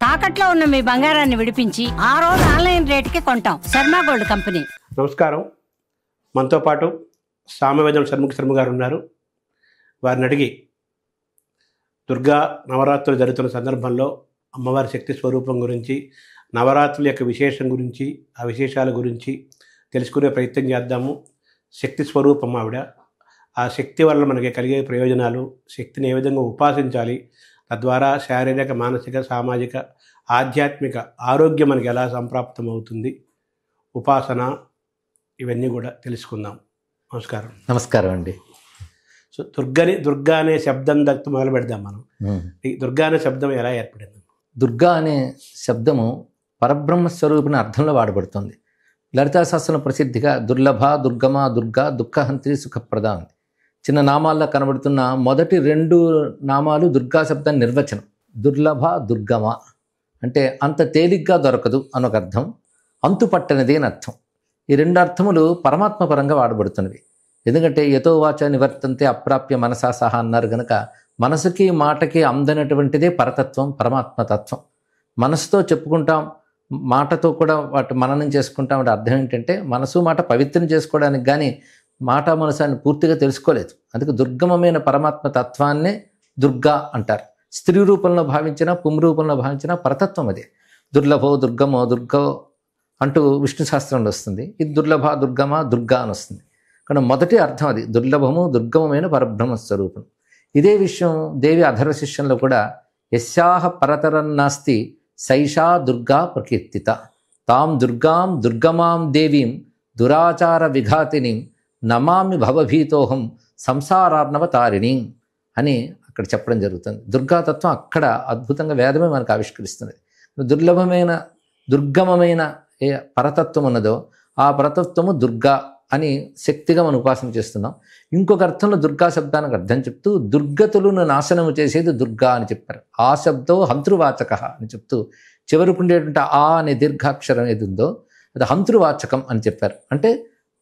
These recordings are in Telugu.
తాకట్లో ఉన్న మీ బంగారాన్ని విడిపించి ఆ రోజు ఆన్లైన్ రేటుకి కొంటాం. Sharma gold company. నమస్కారం. మనతో పాటు సామవేదం షణ్ముఖ శర్మ గారు ఉన్నారు. వారిని అడిగి దుర్గా నవరాత్రులు జరుగుతున్న సందర్భంలో అమ్మవారి శక్తి స్వరూపం గురించి, నవరాత్రుల యొక్క విశేషం గురించి, ఆ విశేషాల గురించి తెలుసుకునే ప్రయత్నం చేద్దాము. శక్తి స్వరూపం ఆవిడ. ఆ శక్తి వల్ల మనకి కలిగే ప్రయోజనాలు, శక్తిని ఏ విధంగా ఉపాసించాలి, తద్వారా శారీరక, మానసిక, సామాజిక, ఆధ్యాత్మిక ఆరోగ్యం మనకి ఎలా సంప్రాప్తం అవుతుంది, ఉపాసన, ఇవన్నీ కూడా తెలుసుకుందాం. నమస్కారం. నమస్కారం అండి. సో దుర్గా అనే శబ్దం దగ్గర మొదలు పెడదాం మనం. ఈ దుర్గా అనే శబ్దం ఎలా ఏర్పడింది? దుర్గా అనే శబ్దము పరబ్రహ్మ స్వరూపిణి అర్థంలో వాడబడుతుంది. లలితా శాస్త్రంలో ప్రసిద్ధిగా దుర్లభ, దుర్గమ, దుర్గా, దుఃఖహంత్రి, సుఖప్రద ఉంది. చిన్న నామాల్లో కనబడుతున్న మొదటి 2 నామాలు దుర్గా శబ్దాన్ని నిర్వచనం. దుర్లభ, దుర్గమ అంటే అంత తేలిగ్గా దొరకదు అనొక అర్థం, అంతు పట్టనిది అని అర్థం. ఈ 2 అర్థములు పరమాత్మ పరంగా వాడబడుతున్నవి. ఎందుకంటే యతో వాచ నివర్తంతే అప్రాప్య మనసా సహా అన్నారు కనుక మనసుకి మాటకి అందనటువంటిదే పరతత్వం, పరమాత్మతత్వం. మనసుతో చెప్పుకుంటాం, మాటతో కూడా వాటి మననం చేసుకుంటాం. అంటే అర్థం ఏంటంటే మనసు మాట పవిత్రం చేసుకోవడానికి కానీ మాట మనసాన్ని పూర్తిగా తెలుసుకోలేదు. అందుకే దుర్గమమైన పరమాత్మ తత్వాన్నే దుర్గా అంటారు. స్త్రీ రూపంలో భావించినా, పుం రూపంలో భావించినా పరతత్వం అదే. దుర్లభో, దుర్గమో, దుర్గో అంటూ విష్ణు శాస్త్రంలో వస్తుంది. ఇది దుర్లభ, దుర్గమ, దుర్గా అని వస్తుంది. కానీ మొదటి అర్థం అది దుర్లభము, దుర్గమమైన పరబ్రహ్మ స్వరూపం. ఇదే విషయం దేవి అధర్వ శిష్యంలో కూడా యస్యాహ పరతరన్నాస్తి సైషా దుర్గా ప్రకీర్తిత తాం దుర్గాం దుర్గమాం దేవీం దురాచార విఘాతిని నమామి భవభీతోహం సంసారార్ణవతారిణి అని అక్కడ చెప్పడం జరుగుతుంది. దుర్గాతత్వం అక్కడ అద్భుతంగా వేదమే మనకు ఆవిష్కరిస్తున్నది. దుర్లభమైన, దుర్గమమైన ఏ పరతత్వం ఉన్నదో ఆ పరతత్వము దుర్గా అని శక్తిగా మనం ఉపాసన చేస్తున్నాం. ఇంకొక అర్థంలో దుర్గా శబ్దానికి అర్థం చెప్తూ దుర్గతులను నాశనము చేసేది దుర్గా అని చెప్పారు. ఆ శబ్దో హంతృవాచక అని చెప్తూ చివరికి ఉండేటువంటి ఆ అనే దీర్ఘాక్షరం ఏది ఉందో అది హంతృవాచకం అని చెప్పారు. అంటే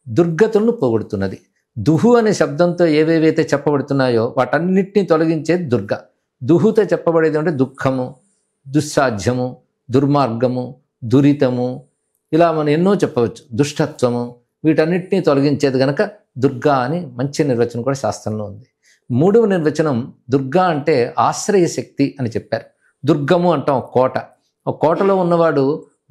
దుర్గతులను పోగొడుతున్నది. దుహు అనే శబ్దంతో ఏవేవైతే చెప్పబడుతున్నాయో వాటన్నిటినీ తొలగించేది దుర్గా. దుహుతో చెప్పబడేది అంటే దుఃఖము, దుస్సాధ్యము, దుర్మార్గము, దురితము, ఇలా మనం ఎన్నో చెప్పవచ్చు. దుష్టత్వము, వీటన్నిటినీ తొలగించేది కనుక దుర్గా అని మంచి నిర్వచనం కూడా శాస్త్రంలో ఉంది. 3వ నిర్వచనం దుర్గా అంటే ఆశ్రయ శక్తి అని చెప్పారు. దుర్గము అంటాం కోట. ఒక కోటలో ఉన్నవాడు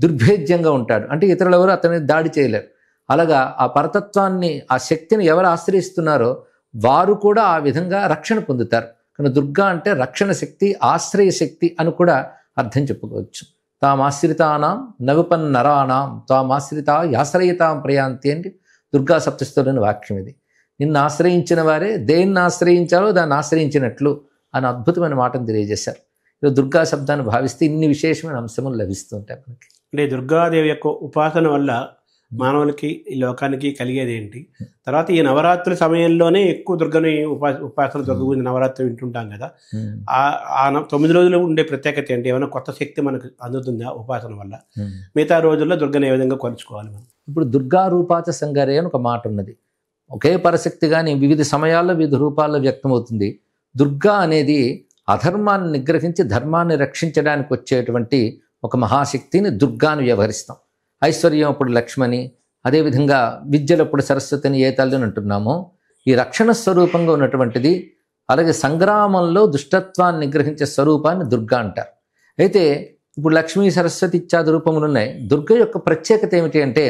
దుర్భేద్యంగా ఉంటాడు, అంటే ఇతరులు ఎవరు అతన్ని దాడి చేయలేరు. అలాగా ఆ పరతత్వాన్ని, ఆ శక్తిని ఎవరు ఆశ్రయిస్తున్నారో వారు కూడా ఆ విధంగా రక్షణ పొందుతారు. కానీ దుర్గా అంటే రక్షణ శక్తి, ఆశ్రయ శక్తి అని కూడా అర్థం చెప్పుకోవచ్చు. తామాశ్రితానాం నవిపన్నరాణాం తామాశ్రిత యాశ్రయితాం ప్రయాంతి అని దుర్గా సప్తస్థులని వాక్యం ఇది. నిన్ను ఆశ్రయించిన వారే దేన్ని ఆశ్రయించాలో దాన్ని ఆశ్రయించినట్లు అని అద్భుతమైన మాటను తెలియజేశారు. ఇలా దుర్గా శబ్దాన్ని భావిస్తే ఇన్ని విశేషమైన అంశములు లభిస్తూ ఉంటాయి మనకి. అంటే దుర్గాదేవి యొక్క ఉపాసన వల్ల మానవులకి, ఈ లోకానికి కలిగేది ఏంటి? తర్వాత ఈ నవరాత్రుల సమయంలోనే ఎక్కువ దుర్గని ఉపాసన, దుర్గ గురించి నవరాత్రి వింటుంటాం కదా. ఆ 9 రోజులు ఉండే ప్రత్యేకత ఏంటి? ఏమైనా కొత్త శక్తి మనకు అందుతుందా ఉపాసన వల్ల? మిగతా రోజుల్లో దుర్గని ఏ విధంగా కొలుచుకోవాలి మనం? ఇప్పుడు దుర్గా రూపాచ సంగారే అని ఒక మాట ఉన్నది. ఒకే పరశక్తి కానీ వివిధ సమయాల్లో వివిధ రూపాల్లో వ్యక్తమవుతుంది. దుర్గా అనేది అధర్మాన్ని నిగ్రహించి ధర్మాన్ని రక్షించడానికి వచ్చేటువంటి ఒక మహాశక్తిని దుర్గాను వ్యవహరిస్తాం. ఐశ్వర్యం అప్పుడు లక్ష్మణి, అదేవిధంగా విద్యలప్పుడు సరస్వతిని ఏ తల్లిని అంటున్నామో ఈ రక్షణ స్వరూపంగా ఉన్నటువంటిది. అలాగే సంగ్రామంలో దుష్టత్వాన్ని నిగ్రహించే స్వరూపాన్ని దుర్గా అంటారు. అయితే ఇప్పుడు లక్ష్మీ, సరస్వతి ఇత్యాది రూపములు ఉన్నాయి. దుర్గ యొక్క ప్రత్యేకత ఏమిటి అంటే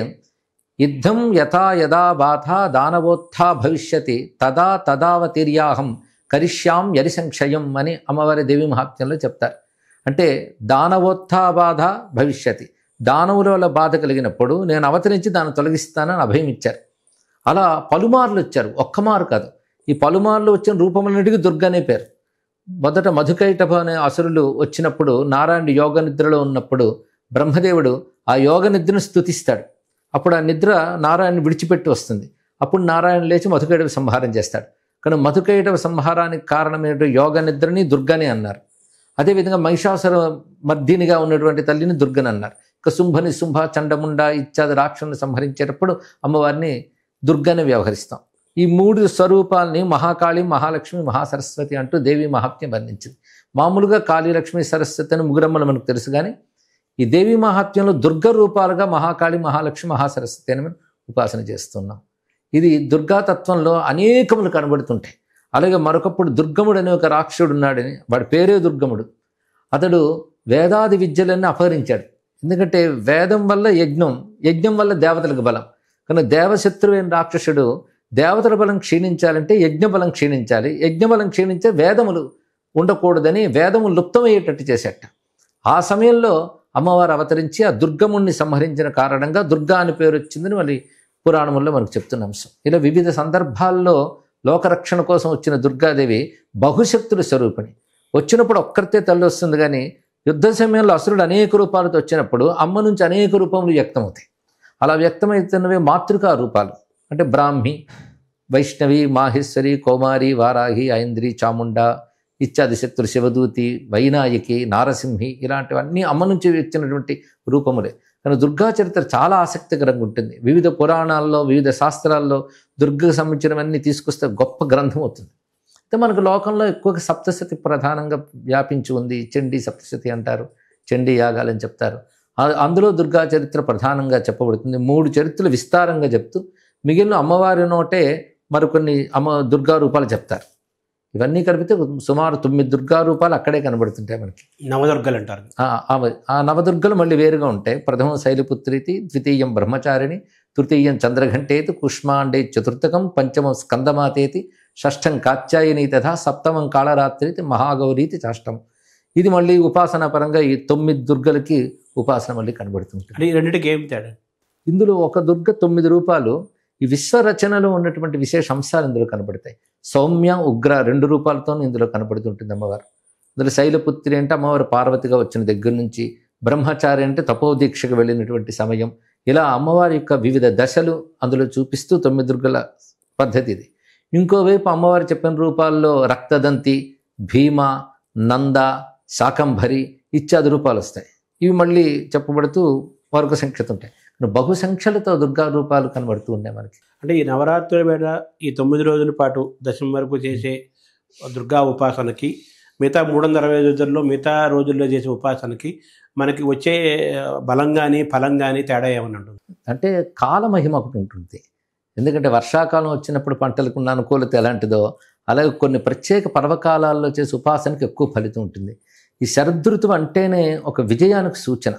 యుద్ధం యథా యథా బాధ దానవోత్థా భవిష్యతి తదా తదావతిర్యాహం కరిష్యాం యరి సంక్షయం అని అమ్మవారి దేవి మహాత్మ్యంలో చెప్తారు. అంటే దానవోత్థా బాధ భవిష్యతి, దానవుల వల్ల బాధ కలిగినప్పుడు నేను అవతరించి దాన్ని తొలగిస్తానని అభయం ఇచ్చారు. అలా పలుమార్లు వచ్చారు, ఒక్కమారు కాదు. ఈ పలుమార్లు వచ్చిన రూపములన్నిటికీ దుర్గనే పేరు. మొదట మధుకైటభ అనే అసురులు వచ్చినప్పుడు నారాయణుడు యోగ నిద్రలో ఉన్నప్పుడు బ్రహ్మదేవుడు ఆ యోగ నిద్రను స్తుతిస్తాడు. అప్పుడు ఆ నిద్ర నారాయణుని విడిచిపెట్టి వస్తుంది. అప్పుడు నారాయణ లేచి మధుకైటభ సంహారం చేస్తాడు. కానీ మధుకైటభ సంహారానికి కారణమైన యోగ నిద్రని దుర్గనే అన్నారు. అదేవిధంగా మహిషాసుర మర్దినిగా ఉన్నటువంటి తల్లిని దుర్గని అన్నారు. ఇక శుంభని, శుంభ, చండముండ ఇత్యాది రాక్షసులను సంహరించేటప్పుడు అమ్మవారిని దుర్గని వ్యవహరిస్తాం. ఈ 3 స్వరూపాలని మహాకాళి, మహాలక్ష్మి, మహాసరస్వతి అంటూ దేవి మహాత్మ్యం వర్ణించింది. మామూలుగా కాళీ, లక్ష్మి, సరస్వతి అని ముగ్గురమ్మలు మనకు తెలుసు. కానీ ఈ దేవీ మహాత్మ్యంలో దుర్గ రూపాలుగా మహాకాళి, మహాలక్ష్మి, మహాసరస్వతి అని మనం ఉపాసన చేస్తున్నాం. ఇది దుర్గాతత్వంలో అనేకములు కనబడుతుంటాయి. అలాగే మరొకప్పుడు దుర్గముడు అనే ఒక రాక్షసుడు ఉన్నాడని, వాడి పేరే దుర్గముడు. అతడు వేదాది విద్యలన్నీ అపహరించాడు. ఎందుకంటే వేదం వల్ల యజ్ఞం, యజ్ఞం వల్ల దేవతలకు బలం. కానీ దేవశత్రువైన రాక్షసుడు దేవతల బలం క్షీణించాలంటే యజ్ఞ బలం క్షీణించాలి, యజ్ఞ బలం క్షీణించే వేదములు ఉండకూడదని వేదములు లుప్తమయ్యేటట్టు చేసేట. ఆ సమయంలో అమ్మవారు అవతరించి ఆ దుర్గముణ్ణి సంహరించిన కారణంగా దుర్గా అని పేరు వచ్చిందని మళ్ళీ పురాణముల్లో మనకు చెప్తున్న అంశం. ఇలా వివిధ సందర్భాల్లో లోకరక్షణ కోసం వచ్చిన దుర్గాదేవి బహుశక్తుల స్వరూపిణి. వచ్చినప్పుడు ఒక్కరితే తల్లి వస్తుంది, కానీ యుద్ధ సమయంలో అసురుడు అనేక రూపాలతో వచ్చినప్పుడు అమ్మ నుంచి అనేక రూపములు వ్యక్తమవుతాయి. అలా వ్యక్తమవుతున్నవే మాతృకా రూపాలు. అంటే బ్రాహ్మి, వైష్ణవి, మాహేశ్వరి, కౌమారి, వారాహి, ఐంద్రి, చాముండ ఇత్యాది శక్తులు, శివదూతి, వైనాయకి, నారసింహి ఇలాంటివన్నీ అమ్మ నుంచి వచ్చినటువంటి రూపములే. కానీ దుర్గా చరిత్ర చాలా ఆసక్తికరంగా ఉంటుంది. వివిధ పురాణాల్లో, వివిధ శాస్త్రాల్లో దుర్గకు సంబంధించినవన్నీ తీసుకొస్తే గొప్ప గ్రంథం అవుతుంది. అయితే మనకు లోకంలో ఎక్కువగా సప్తశతి ప్రధానంగా వ్యాపించి ఉంది. చండీ సప్తశతి అంటారు, చండీ యాగాలని చెప్తారు. అందులో దుర్గా చరిత్ర ప్రధానంగా చెప్పబడుతుంది. 3 చరిత్రలు విస్తారంగా చెప్తూ మిగిలిన అమ్మవారి నోటే మరికొన్ని దుర్గా రూపాలు చెప్తారు. ఇవన్నీ కలిపితే సుమారు 9 దుర్గా రూపాలు అక్కడే కనబడుతుంటాయి మనకి. నవదుర్గలు అంటారు. ఆ నవదుర్గలు మళ్ళీ వేరుగా ఉంటాయి. ప్రథమం శైలపుత్రీతి, ద్వితీయం బ్రహ్మచారిణి, తృతీయం చంద్రఘంటేతి, కుష్మాండే చతుర్థకం, పంచమం స్కందమాతేతి, షష్ఠం కాత్యాయని తథా, సప్తమం కాళరాత్రితి, మహాగౌరీతి చాష్టం. ఇది మళ్ళీ ఉపాసనా పరంగా ఈ 9 దుర్గలకి ఉపాసన మళ్ళీ కనబడుతుంది. అంటే ఈ రెండింటికి ఏం తేడా? ఇందులో ఒక దుర్గ 9 రూపాలు. ఈ విశ్వరచనలో ఉన్నటువంటి విశేష అంశాలు ఇందులో కనబడతాయి. సౌమ్య, ఉగ్ర 2 రూపాలతో ఇందులో కనబడుతుంటుంది అమ్మవారు. ఇందులో శైలపుత్రి అంటే అమ్మవారు పార్వతిగా వచ్చిన దగ్గర నుంచి, బ్రహ్మచారి అంటే తపోదీక్షకు వెళ్ళినటువంటి సమయం, ఇలా అమ్మవారి యొక్క వివిధ దశలు అందులో చూపిస్తూ 9 దుర్గల పద్ధతి ఇది. ఇంకోవైపు అమ్మవారు చెప్పిన రూపాల్లో రక్తదంతి, భీమ, నంద, శాకంభరి ఇత్యాది రూపాలు వస్తాయి. ఇవి మళ్ళీ చెప్పబడుతూ మరొక సంఖ్యత ఉంటాయి. బహుసంఖ్యలతో దుర్గా రూపాలు కనబడుతూ ఉన్నాయి మనకి. అంటే ఈ నవరాత్రుల వేళ ఈ 9 రోజుల పాటు దశమి వరకు చేసే దుర్గా ఉపాసనకి, మిగతా 365 రోజుల్లో మిగతా రోజుల్లో చేసే ఉపాసనకి మనకి వచ్చే బలం కానీ ఫలం కానీ తేడా ఏమన్నా ఉంటుంది? అంటే కాలమహిమ ఒకటి ఉంటుంది. ఎందుకంటే వర్షాకాలం వచ్చినప్పుడు పంటలకు ఉన్న అనుకూలత ఎలాంటిదో, అలాగే కొన్ని ప్రత్యేక పర్వకాలాల్లో చేసే ఉపాసనకి ఎక్కువ ఫలితం ఉంటుంది. ఈ శరదృతువు అంటేనే ఒక విజయానికి సూచన.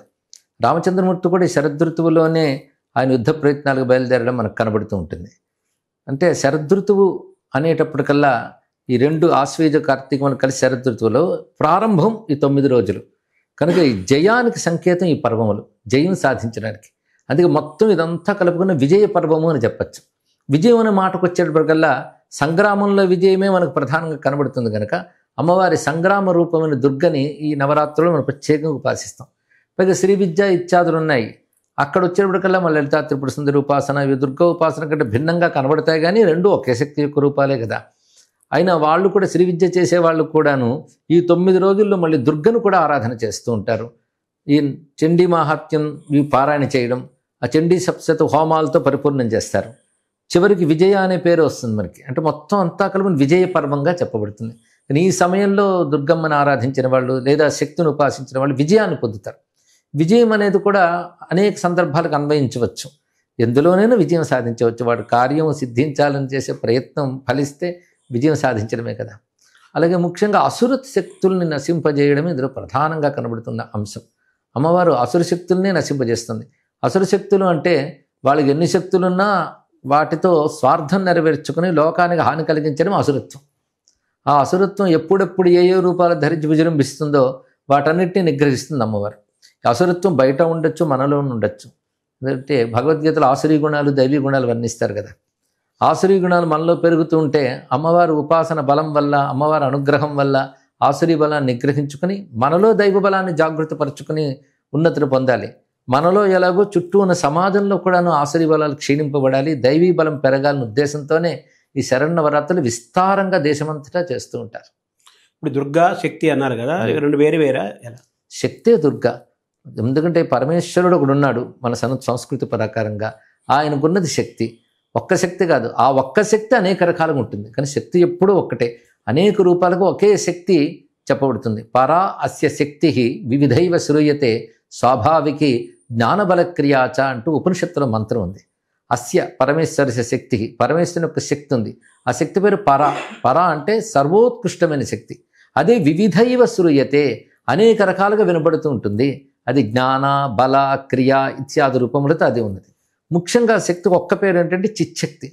రామచంద్రమూర్తి కూడా ఈ శరదృతువులోనే ఆయన యుద్ధ ప్రయత్నాలకు బయలుదేరడం మనకు కనబడుతూ ఉంటుంది. అంటే శరదృతువు అనేటప్పటికల్లా ఈ 2 ఆశ్వేజ కార్తీకములు కలిసి శరదృతువులో ప్రారంభం ఈ 9 రోజులు కనుక ఈ జయానికి సంకేతం ఈ పర్వములు, జయం సాధించడానికి. అందుకే మొత్తం ఇదంతా కలుపుకున్న విజయ పర్వము అని చెప్పచ్చు. విజయం అనే మాటకు వచ్చేటప్పటికల్లా సంగ్రామంలో విజయమే మనకు ప్రధానంగా కనబడుతుంది కనుక అమ్మవారి సంగ్రామ రూపమైన దుర్గని ఈ నవరాత్రులు మనం ప్రత్యేకంగా ఉపాసిస్తాం. పైగా శ్రీ విద్య ఇత్యాదులు ఉన్నాయి. అక్కడ వచ్చేటప్పటికల్లా మన లలితా త్రిపుర సుందరి ఉపాసన, ఇవి దుర్గా ఉపాసన కంటే భిన్నంగా కనబడతాయి, కానీ 2 ఒకే శక్తి యొక్క రూపాలే కదా. అయినా వాళ్ళు కూడా శ్రీ విద్య చేసేవాళ్ళు కూడాను ఈ 9 రోజుల్లో మళ్ళీ దుర్గను కూడా ఆరాధన చేస్తూ ఉంటారు. ఈ చండీ మహాత్మ్యం ఇవి పారాయణ చేయడం, ఆ చండీ సప్తశతి హోమాలతో పరిపూర్ణం చేస్తారు. చివరికి విజయ అనే పేరు వస్తుంది మనకి. అంటే మొత్తం అంతా కలిపి విజయ పర్వంగా చెప్పబడుతుంది. కానీ ఈ సమయంలో దుర్గమ్మను ఆరాధించిన వాళ్ళు లేదా శక్తిని ఉపాసించిన వాళ్ళు విజయాన్ని పొందుతారు. విజయం అనేది కూడా అనేక సందర్భాలకు అన్వయించవచ్చు. ఎందులోనైనా విజయం సాధించవచ్చు. వాడు కార్యం సిద్ధించాలని చేసే ప్రయత్నం ఫలిస్తే విజయం సాధించడమే కదా. అలాగే ముఖ్యంగా అసుర శక్తుల్ని నశింపజేయడమే ఇందులో ప్రధానంగా కనబడుతున్న అంశం. అమ్మవారు అసుర శక్తుల్ని నశింపజేస్తుంది. అసుర శక్తులు అంటే వాళ్ళకి ఎన్ని శక్తులున్నా వాటితో స్వార్థం నెరవేర్చుకుని లోకానికి హాని కలిగించడం అసురత్వం. ఆ అసురత్వం ఎప్పుడెప్పుడు ఏ రూపాలు ధరించి విజృంభిస్తుందో వాటన్నిటిని నిగ్రహిస్తుంది అమ్మవారు. అసురత్వం బయట ఉండొచ్చు, మనలో ఉండొచ్చు. అంటే భగవద్గీతలో ఆసురీ గుణాలు, దైవీ గుణాలు వర్ణిస్తారు కదా. ఆసురీ గుణాలు మనలో పెరుగుతూ ఉంటే అమ్మవారు ఉపాసన బలం వల్ల, అమ్మవారి అనుగ్రహం వల్ల ఆసురీ బలాన్ని నిగ్రహించుకుని మనలో దైవ బలాన్ని జాగృతపరుచుకుని ఉన్నతిని పొందాలి. మనలో ఎలాగో చుట్టూ ఉన్న సమాజంలో కూడాను ఆసురీ బలాలు క్షీణింపబడాలి, దైవీ బలం పెరగాలనే ఉద్దేశంతోనే ఈ శరన్నవరాత్రులు విస్తారంగా దేశమంతటా చేస్తూ ఉంటారు. ఇప్పుడు దుర్గా శక్తి అన్నారు కదా, 2 వేరే వేరా? ఎలా? శక్తే దుర్గా. ఎందుకంటే పరమేశ్వరుడు ఒకడు ఉన్నాడు మన సంస్కృతి ప్రకారంగా. ఆయనకున్నది శక్తి. ఒక్క శక్తి కాదు, ఆ ఒక్క శక్తి అనేక రకాలుగా ఉంటుంది. కానీ శక్తి ఎప్పుడూ ఒక్కటే. అనేక రూపాలకు ఒకే శక్తి చెప్పబడుతుంది. పరా అస్య శక్తి వివిధైవ శ్రూయతే స్వాభావికి జ్ఞానబలక్రియాచ అంటూ ఉపనిషత్తులో మంత్రం ఉంది. అస్య పరమేశ్వరస్య శక్తి, పరమేశ్వరుని యొక్క శక్తి ఉంది. ఆ శక్తి పేరు పరా. పరా అంటే సర్వోత్కృష్టమైన శక్తి. అదే వివిధైవ శ్రూయతే, అనేక రకాలుగా వినబడుతూ ఉంటుంది. అది జ్ఞాన బల క్రియ ఇత్యాది రూపములతో అది ఉన్నది. ముఖ్యంగా శక్తికి ఒక్క పేరు ఏంటంటే చిచ్చక్తి.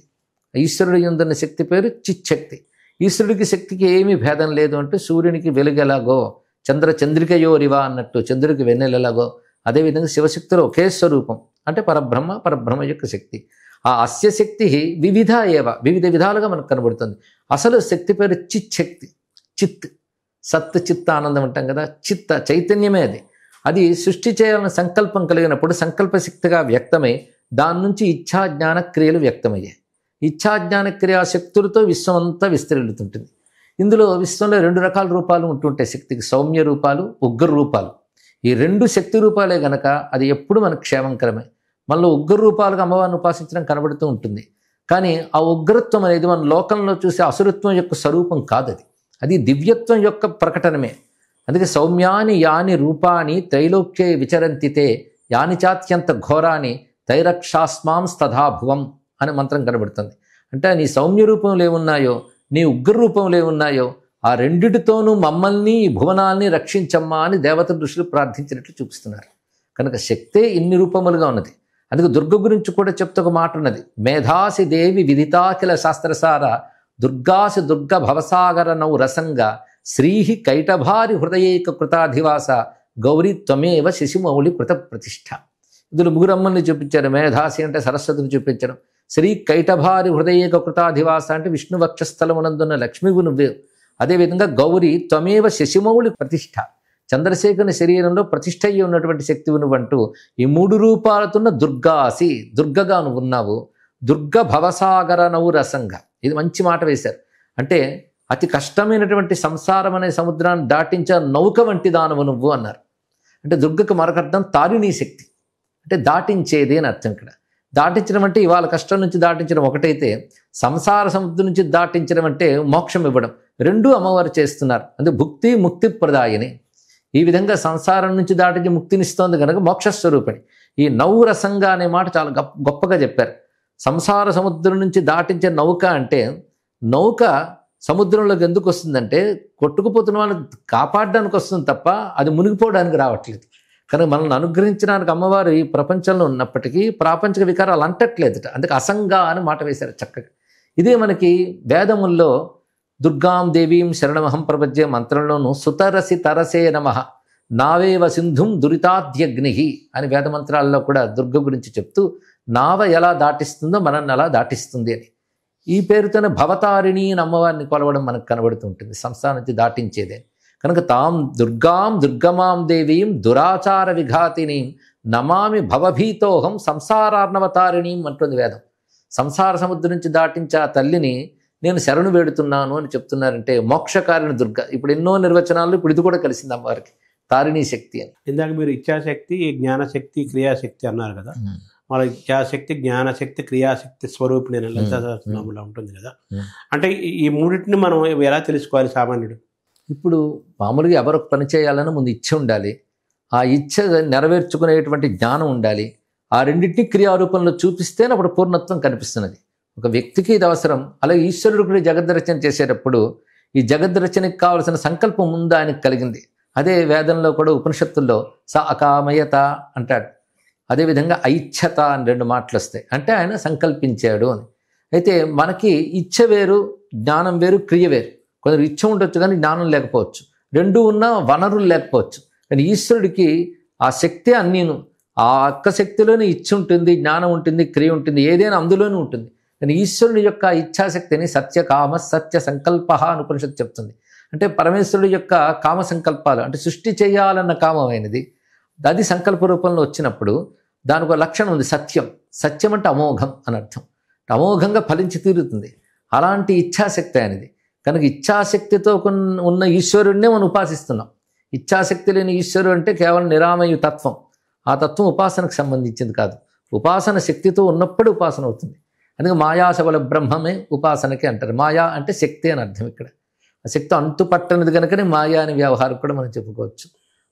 ఈశ్వరుడు యందున్న శక్తి పేరు చిచ్చక్తి. ఈశ్వరుడికి శక్తికి ఏమీ భేదం లేదు అంటే సూర్యునికి వెలుగెలాగో, చంద్రికయోరివా అన్నట్టు చంద్రుడికి వెన్నెలెలాగో, అదేవిధంగా శివశక్తిలో ఒకే స్వరూపం అంటే పరబ్రహ్మ, పరబ్రహ్మ యొక్క శక్తి. ఆ అస్య శక్తి వివిధ ఏవ, వివిధ విధాలుగా మనకు కనబడుతుంది. అసలు శక్తి పేరు చిచ్చక్తి. చిత్, సత్ చిత్త ఆనందం అంటాం కదా, చిత్త చైతన్యమే అది. అది సృష్టి చేయాలన్న సంకల్పం కలిగినప్పుడు సంకల్ప శక్తిగా వ్యక్తమై దాని నుంచి ఇచ్ఛాజ్ఞాన క్రియలు వ్యక్తమయ్యాయి. ఇచ్ఛాజ్ఞాన క్రియాశక్తులతో విశ్వం అంతా విస్తరిల్లుతుంటుంది. ఇందులో విశ్వంలో 2 రకాల రూపాలు ఉంటుంటాయి శక్తికి, సౌమ్య రూపాలు, ఉగ్ర రూపాలు. ఈ 2 శక్తి రూపాలే గనక అది ఎప్పుడు మనకు క్షేమంకరమే. మనలో ఉగ్ర రూపాలుగా అమ్మవారిని ఉపాసించడం కనబడుతూ ఉంటుంది. కానీ ఆ ఉగ్రత్వం అనేది మన లోకంలో చూసే అసురత్వం యొక్క స్వరూపం కాదు. అది దివ్యత్వం యొక్క ప్రకటనమే. అందుకే సౌమ్యాని యాని రూపాని త్రైలోక్యే విచరంతితే యాని చాత్యంత ఘోరాని తైరక్షాస్మాంస్తథాభువం అనే మంత్రం కనబడుతుంది. అంటే నీ సౌమ్య రూపంలో ఏమున్నాయో, నీ ఉగ్ర రూపంలో ఏమున్నాయో ఆ రెండిటితోనూ మమ్మల్ని ఈ భువనాల్ని రక్షించమ్మా అని దేవత ఋషులు ప్రార్థించినట్లు చూపిస్తున్నారు. కనుక శక్తే ఇన్ని రూపములుగా ఉన్నది. అందుకే దుర్గ గురించి కూడా చెప్తే ఒక మాట ఉన్నది. మేధాసి దేవి విదితాఖిల శాస్త్రసార దుర్గాసి దుర్గ భవసాగర నౌ రసంగా శ్రీహి కైటభారి హృదయేక కృతాధివాస గౌరీ త్వమేవ శశిమౌళి కృత ప్రతిష్ఠ. ఇందులో ముగ్గురమ్మల్ని చూపించారు. మేధాసి అంటే సరస్వతిని చూపించడం, శ్రీ కైటభారి హృదయేక కృతాధివాస అంటే విష్ణు వక్షస్థలమునందున్న లక్ష్మీవు నువ్వే. అదేవిధంగా గౌరీ త్వమేవ శశిమౌళి ప్రతిష్ఠ, చంద్రశేఖరుని శరీరంలో ప్రతిష్ఠ అయ్యి ఉన్నటువంటి శక్తివి నువ్వంటూ ఈ 3 రూపాలతున్న దుర్గాసి, దుర్గగా నువ్వు ఉన్నావు. దుర్గ భవసాగర నవు రసంగా, ఇది మంచి మాట వేశారు. అంటే అతి కష్టమైనటువంటి సంసారం అనే సముద్రాన్ని దాటించే నౌక వంటి దానవు నువ్వు అన్నారు. అంటే దుర్గకు మరొక అర్థం తారిణీ శక్తి, అంటే దాటించేది అని అర్థం. ఇక్కడ దాటించడం అంటే ఇవాళ కష్టం నుంచి దాటించడం ఒకటైతే, సంసార సముద్రం నుంచి దాటించడం అంటే మోక్షం ఇవ్వడం. 2 అమ్మవారు చేస్తున్నారు. అంటే భుక్తి ముక్తి ప్రదాయని. ఈ విధంగా సంసారం నుంచి దాటించి ముక్తినిస్తోంది కనుక మోక్షస్వరూపిణి. ఈ నౌరసంగా అనే మాట చాలా గొప్పగా చెప్పారు. సంసార సముద్రం నుంచి దాటించే నౌక అంటే, నౌక సముద్రంలోకి ఎందుకు వస్తుందంటే కొట్టుకుపోతున్న వాళ్ళని కాపాడడానికి వస్తుంది తప్ప అది మునిగిపోవడానికి రావట్లేదు. కనుక మనల్ని అనుగ్రహించడానికి అమ్మవారు ఈ ప్రపంచంలో ఉన్నప్పటికీ ప్రాపంచిక వికారాలు అంటట్లేదుట. అందుకే అసంగా అని మాట వేశారు చక్కగా. ఇదే మనకి వేదముల్లో దుర్గాం దేవీం శరణమహం ప్రపంచే మంత్రంలోనూ సుతరసి తరసే నమః నావేవ సింధుం దురితాద్యగ్ని అని వేదమంత్రాల్లో కూడా దుర్గ గురించి చెప్తూ నావ ఎలా దాటిస్తుందో మనల్ని అలా దాటిస్తుంది అని. ఈ పేరుతోనే భవతారిణి అని అమ్మవారిని కొలవడం మనకు కనబడుతూ ఉంటుంది, సంస్థానం నుంచి దాటించేదే. కనుక తాం దుర్గాం దుర్గమాం దేవీం దురాచార విఘాతినీం నమామి భవభీతోహం సంసారార్ణవతారిణీం అంటుంది వేదం. సంసార సముద్రం నుంచి దాటించే ఆ తల్లిని నేను శరణు వేడుతున్నాను అని చెప్తున్నారంటే మోక్షకారిణి దుర్గ. ఇప్పుడు ఎన్నో నిర్వచనాలు ఇప్పుడు ఇది కూడా కలిసింది అమ్మవారికి, తారిణీ శక్తి అని. ఇందాక మీరు ఇచ్ఛాశక్తి, జ్ఞానశక్తి, క్రియాశక్తి అన్నారు కదా. మన ఇచ్ఛాశక్తి, జ్ఞానశక్తి, క్రియాశక్తి స్వరూపిణి లలితా సహస్రనామంలో ఉంటుంది కదా. అంటే ఈ మూడింటిని మనం ఎలా తెలుసుకోవాలి సామాన్యుడు? ఇప్పుడు మామూలుగా ఎవరు పని చేయాలని ముందు ఇచ్చ ఉండాలి, ఆ ఇచ్చ నెరవేర్చుకునేటువంటి జ్ఞానం ఉండాలి. ఆ రెండింటినీ క్రియారూపంలో చూపిస్తేనే అప్పుడు పూర్ణత్వం కనిపిస్తున్నది. ఒక వ్యక్తికి ఇది అవసరం. అలాగే ఈశ్వరుడు కూడా జగద్రచన చేసేటప్పుడు ఈ జగద్రచనకి కావలసిన సంకల్పం ముందు ఆయనకు కలిగింది. అదే వేదంలో కూడా ఉపనిషత్తుల్లో స అకామయత అంటాడు. అదేవిధంగా ఐచ్ఛత అని 2 మాటలు వస్తాయి. అంటే ఆయన సంకల్పించాడు అని. అయితే మనకి ఇచ్చ వేరు, జ్ఞానం వేరు, క్రియ వేరు. కొందరు ఇచ్చ ఉండొచ్చు కానీ జ్ఞానం లేకపోవచ్చు, 2 ఉన్నా వనరులు లేకపోవచ్చు. కానీ ఈశ్వరుడికి ఆ శక్తి అన్నీను, ఆ ఒక్క శక్తిలోనే ఇచ్చ ఉంటుంది, జ్ఞానం ఉంటుంది, క్రియ ఉంటుంది, ఏదైనా అందులోనే ఉంటుంది. కానీ ఈశ్వరుని యొక్క ఇచ్ఛాశక్తిని సత్యకామ సత్య సంకల్ప అని ఉపనిషత్తు చెప్తుంది. అంటే పరమేశ్వరుడు యొక్క కామ సంకల్పాలు, అంటే సృష్టి చేయాలన్న కామమైనది అది సంకల్ప రూపంలో వచ్చినప్పుడు దానికి ఒక లక్షణం ఉంది, సత్యం. సత్యం అంటే అమోఘం అని అర్థం. అమోఘంగా ఫలించి తీరుతుంది. అలాంటి ఇచ్ఛాశక్తి అనేది. కనుక ఇచ్ఛాశక్తితో ఉన్న ఈశ్వరుడినే మనం ఉపాసిస్తున్నాం. ఇచ్ఛాశక్తి లేని ఈశ్వరుడు అంటే కేవలం నిరామయ తత్వం. ఆ తత్వం ఉపాసనకు సంబంధించింది కాదు. ఉపాసన శక్తితో ఉన్నప్పుడు ఉపాసన అవుతుంది. అందుకే మాయాశబల బ్రహ్మమే ఉపాసనకి అంటారు. మాయా అంటే శక్తి అని అర్థం ఇక్కడ. ఆ శక్తి అంతుపట్టనిది కనుకనే మాయా అనే వ్యవహారం కూడా మనం చెప్పుకోవచ్చు.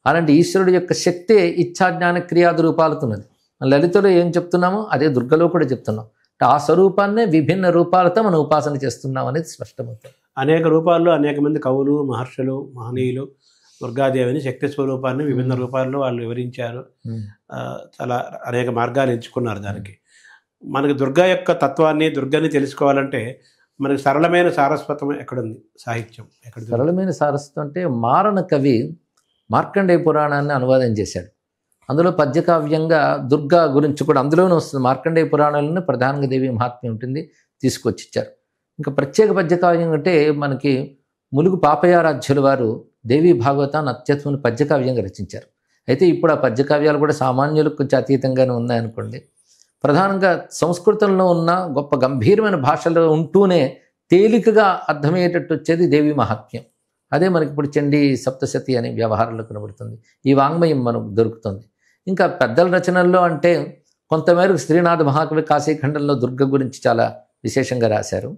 అలాంటి ఈశ్వరుడు యొక్క శక్తే ఇచ్ఛాజ్ఞాన క్రియాది రూపాలతో ఉన్నది. లలితలో ఏం చెప్తున్నామో అదే దుర్గలో కూడా చెప్తున్నాం. ఆ స్వరూపాన్నే విభిన్న రూపాలతో మనం ఉపాసన చేస్తున్నాం అనేది స్పష్టమవుతుంది. అనేక రూపాల్లో అనేక మంది కవులు, మహర్షులు, మహనీయులు దుర్గాదేవిని శక్తి స్వరూపాన్ని విభిన్న రూపాల్లో వాళ్ళు వివరించారు. చాలా అనేక మార్గాలు ఎంచుకున్నారు దానికి. మనకి దుర్గా యొక్క తత్వాన్ని, దుర్గాని తెలుసుకోవాలంటే మనకి సరళమైన సారస్వతం ఎక్కడుంది? సాహిత్యం ఎక్కడ? సరళమైన సారస్వతం అంటే మారణ కవి మార్కండేయ పురాణాన్ని అనువాదం చేశాడు. అందులో పద్యకావ్యంగా దుర్గా గురించి కూడా అందులోనే వస్తుంది. మార్కండేయ పురాణాలను ప్రధానంగా దేవి మహాత్మ్యం ఉంటుంది, తీసుకొచ్చి ఇచ్చారు. ఇంకా ప్రత్యేక పద్యకావ్యం అంటే మనకి ములుగు పాపయారాధ్యుల వారు దేవీ భాగవతాన్ని అత్యద్భుతమైన పద్యకావ్యంగా రచించారు. అయితే ఇప్పుడు ఆ పద్యకావ్యాలు కూడా సామాన్యులకు కొంచెం అతీతంగానే ఉన్నాయనుకోండి. ప్రధానంగా సంస్కృతంలో ఉన్న గొప్ప గంభీరమైన భాషలో ఉంటూనే తేలికగా అర్థమయ్యేటట్టు వచ్చేది దేవి మహాత్మ్యం. అదే మనకి ఇప్పుడు చండీ సప్తశతి అనే వ్యవహారంలో కనబడుతుంది. ఈ వాంగ్మయం మనకు దొరుకుతుంది. ఇంకా పెద్దల రచనల్లో అంటే కొంతమేరకు శ్రీనాథ మహాకవి కాశీఖండంలో దుర్గ గురించి చాలా విశేషంగా రాశారు.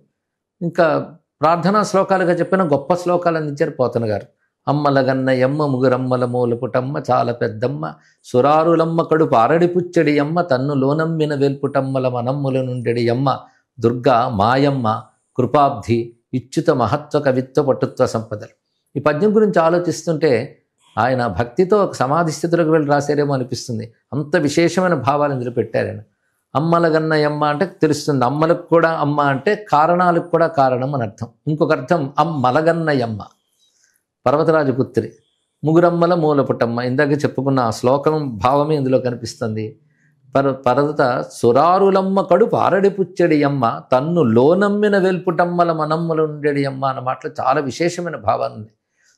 ఇంకా ప్రార్థనా శ్లోకాలుగా చెప్పిన గొప్ప శ్లోకాలు అందించారు పోతన గారు. అమ్మలగన్న ఎమ్మ ముగురమ్మల మూలపుటమ్మ చాలా పెద్దమ్మ సురారులమ్మ కడుపు ఆరడి పుచ్చడి అమ్మ తన్ను లోనమ్మిన వేల్పుటమ్మల మనమ్ముల నుండెడి అమ్మ దుర్గా మాయమ్మ కృపాబ్ధి ఇచ్యుత మహత్వ కవిత్వ పటుత్వ సంపదలు. ఈ పద్యం గురించి ఆలోచిస్తుంటే ఆయన భక్తితో ఒక సమాధి స్థితిలోకి వెళ్ళి రాశారేమో అనిపిస్తుంది. అంత విశేషమైన భావాలు ఇందులో పెట్టారు ఆయన. అమ్మలగన్న అమ్మ అంటే తెలుస్తుంది, అమ్మలకు కూడా అమ్మ అంటే కారణాలకు కూడా కారణం అని అర్థం. ఇంకొక అర్థం అమ్మలగన్న అమ్మ పర్వతరాజు పుత్రి ముగురమ్మల మూలపుటమ్మ. ఇందాక చెప్పుకున్న ఆ శ్లోకం భావమే ఇందులో కనిపిస్తుంది. పర్వత సురారులమ్మ కడుపు ఆరడి పుచ్చడి అమ్మ తన్ను లోనమ్మిన వెల్పుటమ్మల మనమ్మలు ఉండేడి అమ్మ అన్న మాటలో చాలా విశేషమైన భావాన్ని ఉంది.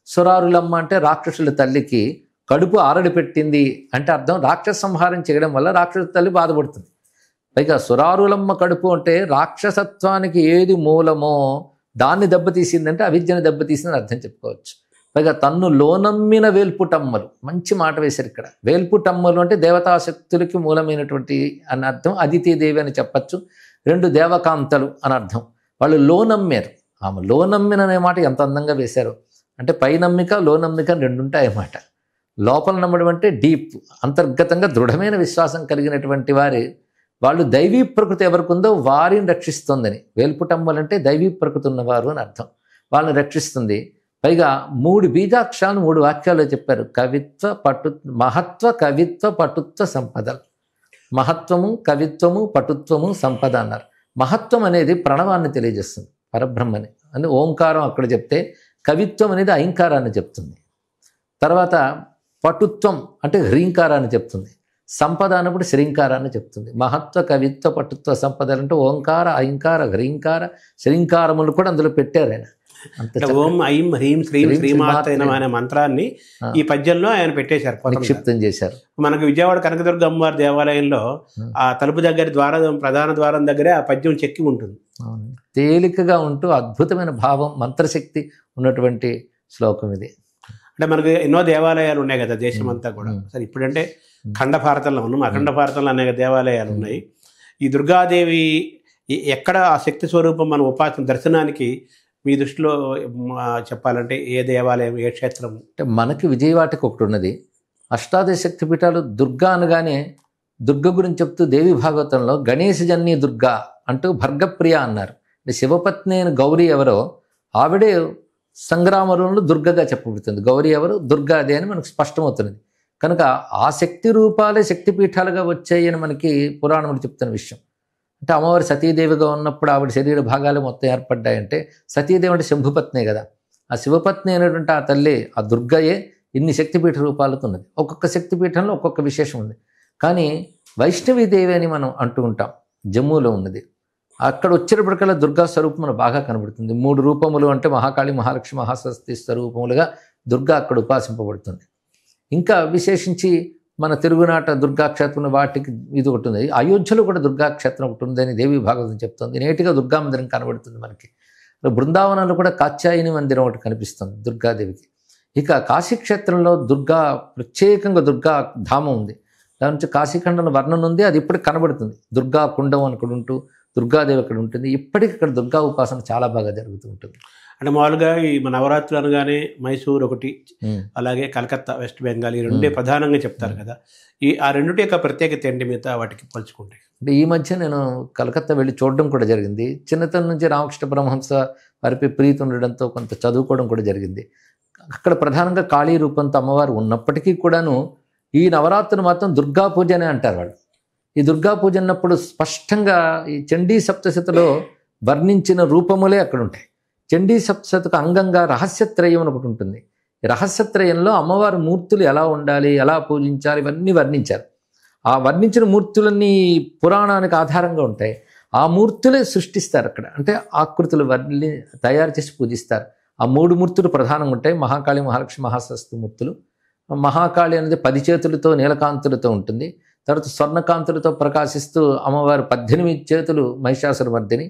సురారులమ్మ అంటే రాక్షసుల తల్లికి కడుపు ఆరడి పెట్టింది అంటే అర్థం రాక్షస సంహారం చేయడం వల్ల రాక్షస తల్లి బాధపడుతుంది. పైగా సురారులమ్మ కడుపు అంటే రాక్షసత్వానికి ఏది మూలమో దాన్ని దెబ్బతీసిందంటే అవిద్యను దెబ్బతీసిందని అర్థం చెప్పుకోవచ్చు. పైగా తన్ను లోనమ్మిన వేల్పుటమ్మలు, మంచి మాట వేశారు ఇక్కడ. వేల్పుటమ్మలు అంటే దేవతాశక్తులకి మూలమైనటువంటి అని అర్థం. అదితిదేవి అని చెప్పచ్చు. 2 దేవకాంతలు అని అర్థం. వాళ్ళు లోనమ్మారు. ఆమె లోనమ్మిన అనే మాట ఎంత అందంగా వేశారు. అంటే పై నమ్మిక లోనమ్మిక 2 ఉంటాయి అన్నమాట. లోపల నమ్మడం అంటే డీప్, అంతర్గతంగా దృఢమైన విశ్వాసం కలిగినటువంటి వాళ్ళు దైవీ ప్రకృతి ఎవరికి ఉందో వారిని రక్షిస్తుందని. వేల్పుటమ్మలు అంటే దైవీ ప్రకృతి ఉన్నవారు అని అర్థం. వాళ్ళని రక్షిస్తుంది. పైగా 3 బీజాక్షరాలు 3 వాక్యాల్లో చెప్పారు. కవిత్వ మహత్వ కవిత్వ పటుత్వ సంపదలు. మహత్వము కవిత్వము పటుత్వము సంపద అన్నారు. మహత్వం అనేది ప్రణవాన్ని తెలియజేస్తుంది, పరబ్రహ్మని అని ఓంకారం అక్కడ చెప్తే, కవిత్వం అనేది ఐంకారాన్ని చెప్తుంది. తర్వాత పటుత్వం అంటే హ్రీంకారాన్ని చెప్తుంది. సంపద అన్నప్పుడు శ్రీంకారాన్ని చెప్తుంది. మహత్వ కవిత్వ పటుత్వ సంపదలు అంటే ఓంకార ఐంకార హ్రీంకార శ్రీంకారములు కూడా అందులో పెట్టారు ఆయన. ఓం ఐం హ్రీం శ్రీం శ్రీమాత అనే మంత్రాన్ని ఈ పద్యంలో ఆయన పెట్టేశారు, నిక్షిప్తం చేశారు. మనకు విజయవాడ కనకదుర్గ అమ్మవారి దేవాలయంలో ఆ తలుపు దగ్గర ప్రధాన ద్వారం దగ్గరే ఆ పద్యం చెక్కి ఉంటుంది. తేలికగా ఉంటూ అద్భుతమైన భావం, మంత్రశక్తి ఉన్నటువంటి శ్లోకం ఇది. అంటే మనకు ఎన్నో దేవాలయాలు ఉన్నాయి కదా దేశమంతా కూడా. సరే ఇప్పుడంటే ఖండ భారతంలో ఉన్నాం, అఖండ భారతంలో అనేక దేవాలయాలు ఉన్నాయి. ఈ దుర్గాదేవి ఎక్కడ ఆ శక్తి స్వరూపం మనం ఉపాసన దర్శనానికి మీ దృష్టిలో చెప్పాలంటే ఏ దేవాలయం, ఏ క్షేత్రం? అంటే మనకి విజయవాడకి ఒకటి ఉన్నది. అష్టాదశ శక్తి పీఠాలు. దుర్గా అనగానే దుర్గ గురించి చెప్తూ దేవి భాగవతంలో గణేశ జన్య దుర్గా అంటూ భర్గప్రియ అన్నారు. అంటే శివపత్ని అయిన గౌరీ ఎవరో ఆవిడే సంగ్రామంలో దుర్గగా చెప్పబడుతుంది. గౌరీ ఎవరు? దుర్గాదే అని మనకు స్పష్టమవుతున్నది. కనుక ఆ శక్తి రూపాలే శక్తిపీఠాలుగా వచ్చాయి అని మనకి పురాణములు చెప్తున్న విషయం. అంటే అమ్మవారి సతీదేవిగా ఉన్నప్పుడు ఆవిడ శరీర భాగాలు మొత్తం ఏర్పడ్డాయంటే సతీదేవి అంటే శంభుపత్నే కదా. ఆ శివపత్ని అయినటువంటి ఆ తల్లి, ఆ దుర్గయే ఇన్ని శక్తిపీఠ రూపాలతో ఉన్నది. ఒక్కొక్క శక్తిపీఠంలో ఒక్కొక్క విశేషం ఉంది. కానీ వైష్ణవీదేవి అని మనం అంటూ ఉంటాం, జమ్మూలో ఉన్నది. అక్కడ వచ్చేటప్పటికల్లా దుర్గా స్వరూపం మనకు బాగా కనబడుతుంది. 3 రూపములు అంటే మహాకాళి, మహాలక్ష్మి, మహాసరస్వతి స్వరూపములుగా దుర్గా అక్కడ ఉపాసింపబడుతుంది. ఇంకా విశేషించి మన తెలుగునాట దుర్గాక్షేత్రం వాటికి ఇది ఒకటి ఉంది. అయోధ్యలో కూడా దుర్గాక్షేత్రం ఒకటి ఉందని దేవి భాగవతం చెప్తుంది. నేటిగా దుర్గా మందిరం కనబడుతుంది మనకి. బృందావనంలో కూడా కాత్యాయని మందిరం ఒకటి కనిపిస్తుంది దుర్గాదేవికి. ఇక కాశీక్షేత్రంలో దుర్గా ప్రత్యేకంగా దుర్గా ధామం ఉంది. దాని నుంచి కాశీఖండంలో వర్ణన ఉంది. అది ఇప్పటికి కనబడుతుంది. దుర్గా కుండం అక్కడ ఉంటూ దుర్గాదేవి అక్కడ ఉంటుంది. ఇప్పటికి ఇక్కడ దుర్గా ఉపాసన చాలా బాగా జరుగుతూ ఉంటుంది. అంటే మామూలుగా ఈ మన నవరాత్రులు అనగానే మైసూర్ ఒకటి, ఉమ్. అలాగే కలకత్తా, వెస్ట్ బెంగాల్, ఈ రెండే ప్రధానంగా చెప్తారు కదా. ఆ రెండిటి యొక్క ప్రత్యేకత ఏంటి మిగతా వాటికి పోల్చుకుంటే? అంటే ఈ మధ్య నేను కలకత్తా వెళ్ళి చూడడం కూడా జరిగింది. చిన్నతనం నుంచి రామకృష్ణ పరమహంస వారిపై ప్రీతి ఉండడంతో కొంత చదువుకోవడం కూడా జరిగింది. అక్కడ ప్రధానంగా కాళీ రూపంతో అమ్మవారు ఉన్నప్పటికీ కూడాను ఈ నవరాత్రులు మాత్రం దుర్గా పూజ అనే అంటారు వాళ్ళు. ఈ దుర్గా పూజ అన్నప్పుడు స్పష్టంగా ఈ చండీ సప్తశతిలో వర్ణించిన రూపములే అక్కడ ఉంటాయి. చండీ సప్తశతికి అంగంగా రహస్యత్రయం అని ఒకటి ఉంటుంది. ఈ రహస్యత్రయంలో అమ్మవారి మూర్తులు ఎలా ఉండాలి, ఎలా పూజించాలి, ఇవన్నీ వర్ణించారు. ఆ వర్ణించిన మూర్తులన్నీ పురాణానికి ఆధారంగా ఉంటాయి. ఆ మూర్తులే సృష్టిస్తారు అక్కడ, అంటే ఆకృతులు తయారు చేసి పూజిస్తారు. ఆ 3 మూర్తులు ప్రధానంగా ఉంటాయి. మహాకాళి, మహాలక్ష్మి, మహాసరస్వతి మూర్తులు. మహాకాళి అనేది 10 చేతులతో నీలకాంతులతో ఉంటుంది. తర్వాత స్వర్ణకాంతులతో ప్రకాశిస్తూ అమ్మవారు 18 చేతులు మహిషాసురమర్దిని,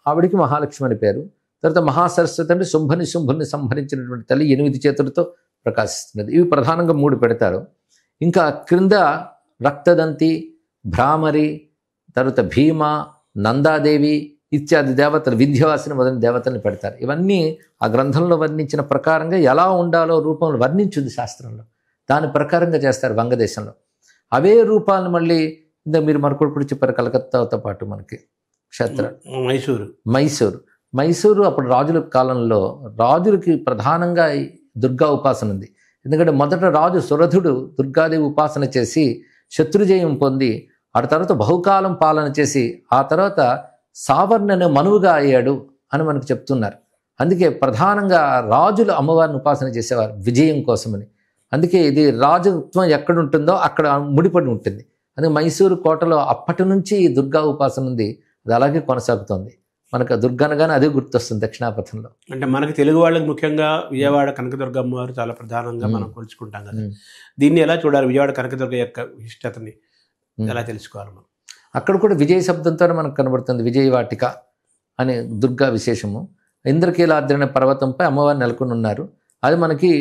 ఆవిడికి మహాలక్ష్మి అని పేరు. తర్వాత మహాసరస్వతి అంటే శుంభని సంహరించినటువంటి తల్లి 8 చేతులతో ప్రకాశిస్తున్నది. ఇవి ప్రధానంగా 3 పెడతారు. ఇంకా క్రింద రక్తదంతి, భ్రామరి, తర్వాత భీమ, నందాదేవి ఇత్యాది దేవతలు, వింధ్యవాసిని మొదలైన దేవతల్ని పెడతారు. ఇవన్నీ ఆ గ్రంథంలో వర్ణించిన ప్రకారంగా ఎలా ఉండాలో రూపంలో వర్ణించింది శాస్త్రంలో. దాని ప్రకారంగా చేస్తారు వంగదేశంలో. అవే రూపాలను మళ్ళీ ఇంత మీరు మరొకటి చెప్పారు కలకత్తాతో పాటు మనకి క్షేత్ర మైసూరు అప్పుడు రాజుల కాలంలో రాజులకి ప్రధానంగా దుర్గా ఉపాసన ఉంది. ఎందుకంటే మొదట రాజు సురథుడు దుర్గాదేవి ఉపాసన చేసి శత్రుజయం పొంది ఆ తర్వాత బహుకాలం పాలన చేసి ఆ తర్వాత సావర్ణను మనువుగా అయ్యాడు అని మనకు చెప్తున్నారు. అందుకే ప్రధానంగా రాజులు అమ్మవారిని ఉపాసన చేసేవారు విజయం కోసమని. అందుకే ఇది రాజత్వం ఎక్కడుంటుందో అక్కడ ముడిపడి ఉంటుంది. అందుకే మైసూరు కోటలో అప్పటి నుంచి దుర్గా ఉపాసన ఉంది. అది అలాగే కొనసాగుతోంది. మనకు దుర్గనగానే అదే గుర్తొస్తుంది దక్షిణాపథంలో. అంటే మనకి తెలుగు వాళ్ళకి ముఖ్యంగా విజయవాడ కనకదుర్గ అమ్మవారు చాలా ప్రధానంగా మనం కొలుచుకుంటాం కదా. దీన్ని ఎలా చూడాలి? విజయవాడ కనకదుర్గ యొక్క విశిష్టతని ఎలా తెలుసుకోవాలి మనం? అక్కడ కూడా విజయ శబ్దంతోనే మనకు కనబడుతుంది. విజయవాటిక అనే దుర్గా విశేషము. ఇంద్రకీలాద్రి అనే పర్వతంపై అమ్మవారు నెలకొని ఉన్నారు. అది మనకి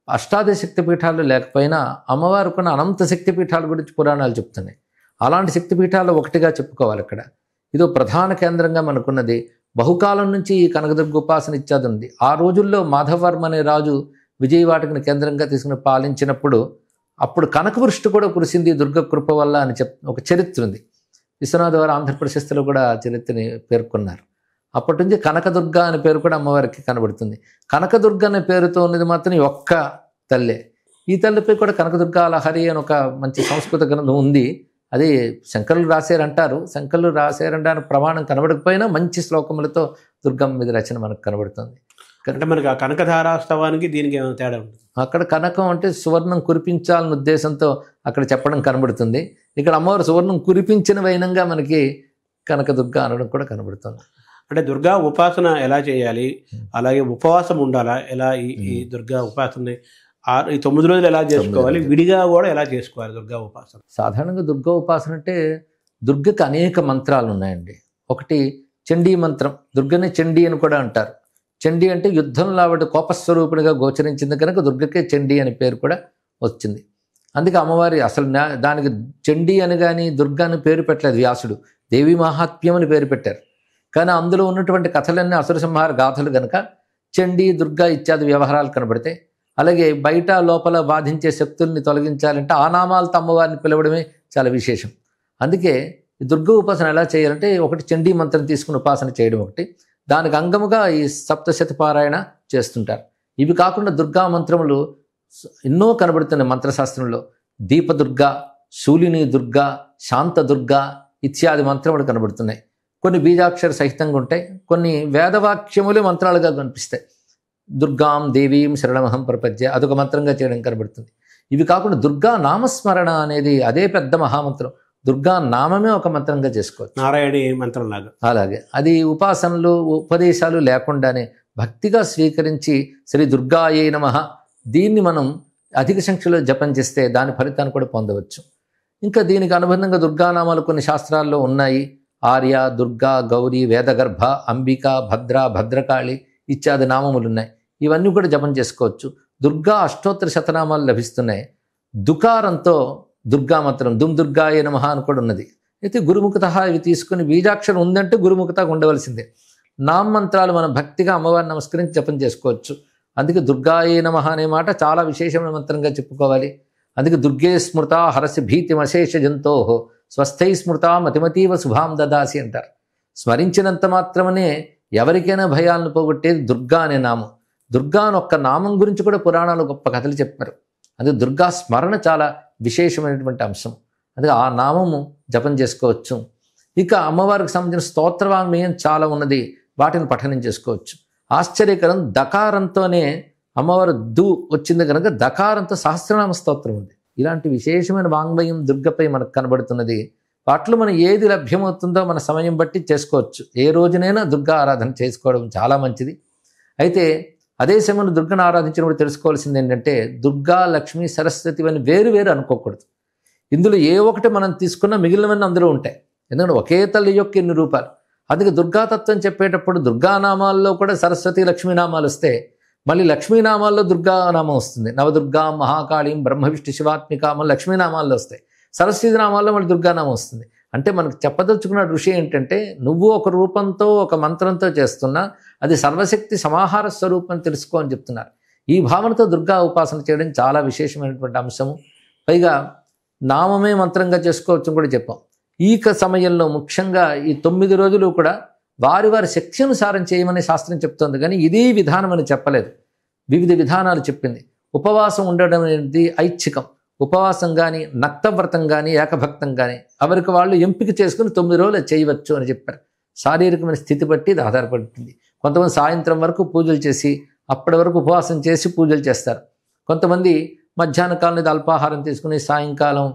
అష్టాదశ శక్తిపీఠాలు లేకపోయినా అమ్మవారు కొన్ని అనంత శక్తిపీఠాల గురించి పురాణాలు చెప్తున్నాయి. అలాంటి శక్తిపీఠాలు ఒకటిగా చెప్పుకోవాలి అక్కడ. ఇదో ప్రధాన కేంద్రంగా మనకున్నది. బహుకాలం నుంచి ఈ కనకదుర్గ ఉపాసన ఇత్యాది ఉంది. ఆ రోజుల్లో మాధవర్మ అనే రాజు విజయవాటికను కేంద్రంగా తీసుకుని పాలించినప్పుడు అప్పుడు కనకవృష్టి కూడా కురిసింది దుర్గ కృప వల్ల అని ఒక చరిత్ర ఉంది. విశ్వనాథ వారు ఆంధ్రప్రశస్తిలో కూడా చరిత్రని పేర్కొన్నారు. అప్పటి నుంచి కనకదుర్గ అనే పేరు కూడా అమ్మవారికి కనబడుతుంది. కనకదుర్గ అనే పేరుతో ఉన్నది మాత్రం ఒక్క తల్లే. ఈ తల్లిపై కూడా కనకదుర్గ లహరి అని ఒక మంచి సంస్కృత గ్రంథం ఉంది. అది శంకరులు రాశారంటారు. శంకరులు రాశారంటారు ప్రమాణం కనబడకపోయినా మంచి శ్లోకములతో దుర్గమ్మ మీద రచన మనకు కనబడుతుంది. అంటే మనకి ఆ కనకధారాస్తవానికి దీనికి ఏమైనా తేడా ఉంటుంది? అక్కడ కనకం అంటే సువర్ణం కురిపించాలన్న ఉద్దేశంతో అక్కడ చెప్పడం కనబడుతుంది. ఇక్కడ అమ్మవారు సువర్ణం కురిపించిన వైనంగా మనకి కనకదుర్గ అనడం కూడా కనబడుతుంది. అంటే దుర్గా ఉపాసన ఎలా చేయాలి, అలాగే ఉపవాసం ఉండాలా, ఎలా ఈ దుర్గా ఉపాసన ఈ 9 రోజులు ఎలా చేసుకోవాలి, విడిగా కూడా ఎలా చేసుకోవాలి దుర్గా ఉపాసన? సాధారణంగా దుర్గా ఉపాసన అంటే దుర్గకి అనేక మంత్రాలు ఉన్నాయండి. ఒకటి చండీ మంత్రం. దుర్గనే చండీ అని కూడా అంటారు. చండీ అంటే యుద్ధంలో ఆవిడ కోపస్వరూపుడిగా గోచరించింది కనుక దుర్గకే చండీ అనే పేరు కూడా వచ్చింది. అందుకే అమ్మవారి అసలు దానికి చండీ అని కానీ దుర్గా అని పేరు పెట్టలేదు వ్యాసుడు. దేవి మహాత్మ్యం అని పేరు పెట్టారు. కానీ అందులో ఉన్నటువంటి కథలన్నీ అసుర సంహార గాథలు కనుక చండీ, దుర్గా ఇత్యాది వ్యవహారాలు కనబడతాయి. అలాగే బయట లోపల బాధించే శక్తుల్ని తొలగించాలంటే ఆ నామాలతో అమ్మవారిని పిలవడమే చాలా విశేషం. అందుకే ఈ దుర్గ ఉపాసన ఎలా చేయాలంటే ఒకటి చండీ మంత్రం తీసుకుని ఉపాసన చేయడం ఒకటి, దానికి అంగముగా ఈ సప్తశతి పారాయణ చేస్తుంటారు. ఇవి కాకుండా దుర్గా మంత్రములు ఎన్నో కనబడుతున్నాయి మంత్రశాస్త్రంలో. దీపదుర్గా, శూలిని దుర్గా, శాంత దుర్గా ఇత్యాది మంత్రములు కనబడుతున్నాయి. కొన్ని బీజాక్షర సహితంగా ఉంటాయి, కొన్ని వేదవాక్యములే మంత్రాలుగా కనిపిస్తాయి. దుర్గాం దేవీం శరణమహం ప్రపద్య అదొక మంత్రంగా చేయడం కనబడుతుంది. ఇవి కాకుండా దుర్గా నామస్మరణ అనేది అదే పెద్ద మహామంత్రం. దుర్గా నామమే ఒక మంత్రంగా చేసుకోవచ్చు, నారాయణి మంత్రం లాగా. అలాగే అది ఉపాసనలు ఉపదేశాలు లేకుండానే భక్తిగా స్వీకరించి శ్రీ దుర్గాయే నమః దీన్ని మనం అధిక సంఖ్యలో జపం చేస్తే దాని ఫలితాన్ని కూడా పొందవచ్చు. ఇంకా దీనికి అనుబంధంగా దుర్గానామాలు కొన్ని శాస్త్రాల్లో ఉన్నాయి. ఆర్య, దుర్గా, గౌరీ, వేదగర్భ, అంబిక, భద్ర, భద్రకాళి ఇత్యాది నామములు ఉన్నాయి. ఇవన్నీ కూడా జపం చేసుకోవచ్చు. దుర్గా అష్టోత్తర శతనామాలు లభిస్తున్నాయి. దుకారంతో దుర్గా మంత్రం దుమ్ దుర్గాయ నమః అని కూడా ఉన్నది. అయితే గురుముఖత ఇవి తీసుకుని బీజాక్షరం ఉందంటే గురుముఖత ఉండవలసిందే, నామమంత్రాలు మనం భక్తిగా అమ్మవారిని నమస్కరించి జపం చేసుకోవచ్చు. అందుకే దుర్గాయే నమః అనే మాట చాలా విశేషమైన మంత్రంగా చెప్పుకోవాలి. అందుకే దుర్గే స్మృత హరసి భీతిమశేష జంతోః స్వస్థై స్మృత మతిమతీవ శుభాం దదాసి అంటారు. స్మరించినంత మాత్రమనే ఎవరికైనా భయాలను పోగొట్టేది దుర్గా అనే నామం. దుర్గా అని ఒక్క నామం గురించి కూడా పురాణాలు గొప్ప కథలు చెప్పారు. అందుకే దుర్గా స్మరణ చాలా విశేషమైనటువంటి అంశం. అందుకే ఆ నామము జపం చేసుకోవచ్చు. ఇక అమ్మవారికి సంబంధించిన స్తోత్రవాంగ్మయం చాలా ఉన్నది, వాటిని పఠనం చేసుకోవచ్చు. ఆశ్చర్యకరం, దకారంతోనే అమ్మవారు దు వచ్చింది కనుక దకారంతో సహస్రనామ స్తోత్రం ఉంది. ఇలాంటి విశేషమైన వాంగ్మయం దుర్గపై మనకు కనబడుతున్నది. వాటిలో మనం ఏది లభ్యమవుతుందో మన సమయం బట్టి చేసుకోవచ్చు. ఏ రోజునైనా దుర్గా ఆరాధన చేసుకోవడం చాలా మంచిది. అయితే అదే సమయంలో దుర్గను ఆరాధించినప్పుడు తెలుసుకోవాల్సింది ఏంటంటే దుర్గా, లక్ష్మి, సరస్వతి అని వేరు వేరు అనుకోకూడదు. ఇందులో ఏ ఒకటి మనం తీసుకున్నా మిగిలినవన్నీ అందులో ఉంటాయి. ఎందుకంటే ఒకే తల్లి యొక్క ఎన్ని రూపాలు. అందుకే దుర్గాతత్వం చెప్పేటప్పుడు దుర్గానామాల్లో కూడా సరస్వతి, లక్ష్మీనామాలు వస్తే మళ్ళీ లక్ష్మీనామాల్లో దుర్గానామం వస్తుంది. నవదుర్గా, మహాకాళీం, బ్రహ్మ విష్ణు శివాత్మికామం లక్ష్మీనామాల్లో వస్తాయి. సరస్వతి నామాల్లో మళ్ళీ దుర్గానామం వస్తుంది. అంటే మనకు చెప్పదలుచుకున్న ఋషి ఏంటంటే నువ్వు ఒక రూపంతో ఒక మంత్రంతో చేస్తున్నా అది సర్వశక్తి సమాహార స్వరూపం తెలుసుకో అని చెప్తున్నారు. ఈ భావనతో దుర్గా ఉపాసన చేయడం చాలా విశేషమైనటువంటి అంశము. పైగా నామమే మంత్రంగా చేసుకోవచ్చు కూడా చెప్పాం. ఈ సమయంలో ముఖ్యంగా ఈ 9 రోజులు కూడా వారి వారి శక్తి అనుసారం చేయమని శాస్త్రం చెప్తోంది, కానీ ఇదే విధానం అని చెప్పలేదు. వివిధ విధానాలు చెప్పింది. ఉపవాసం ఉండడం అనేది ఐచ్ఛికం. ఉపవాసం కానీ, నక్తవ్రతం కానీ, ఏకభక్తం కానీ ఎవరికి వాళ్ళు ఎంపిక చేసుకుని 9 రోజులు చేయవచ్చు అని చెప్పారు. శారీరకమైన స్థితి బట్టి ఇది ఆధారపడుతుంది. కొంతమంది సాయంత్రం వరకు పూజలు చేసి అప్పటి వరకు ఉపవాసం చేసి పూజలు చేస్తారు. కొంతమంది మధ్యాహ్న కాలం ఇది అల్పాహారం తీసుకుని సాయంకాలం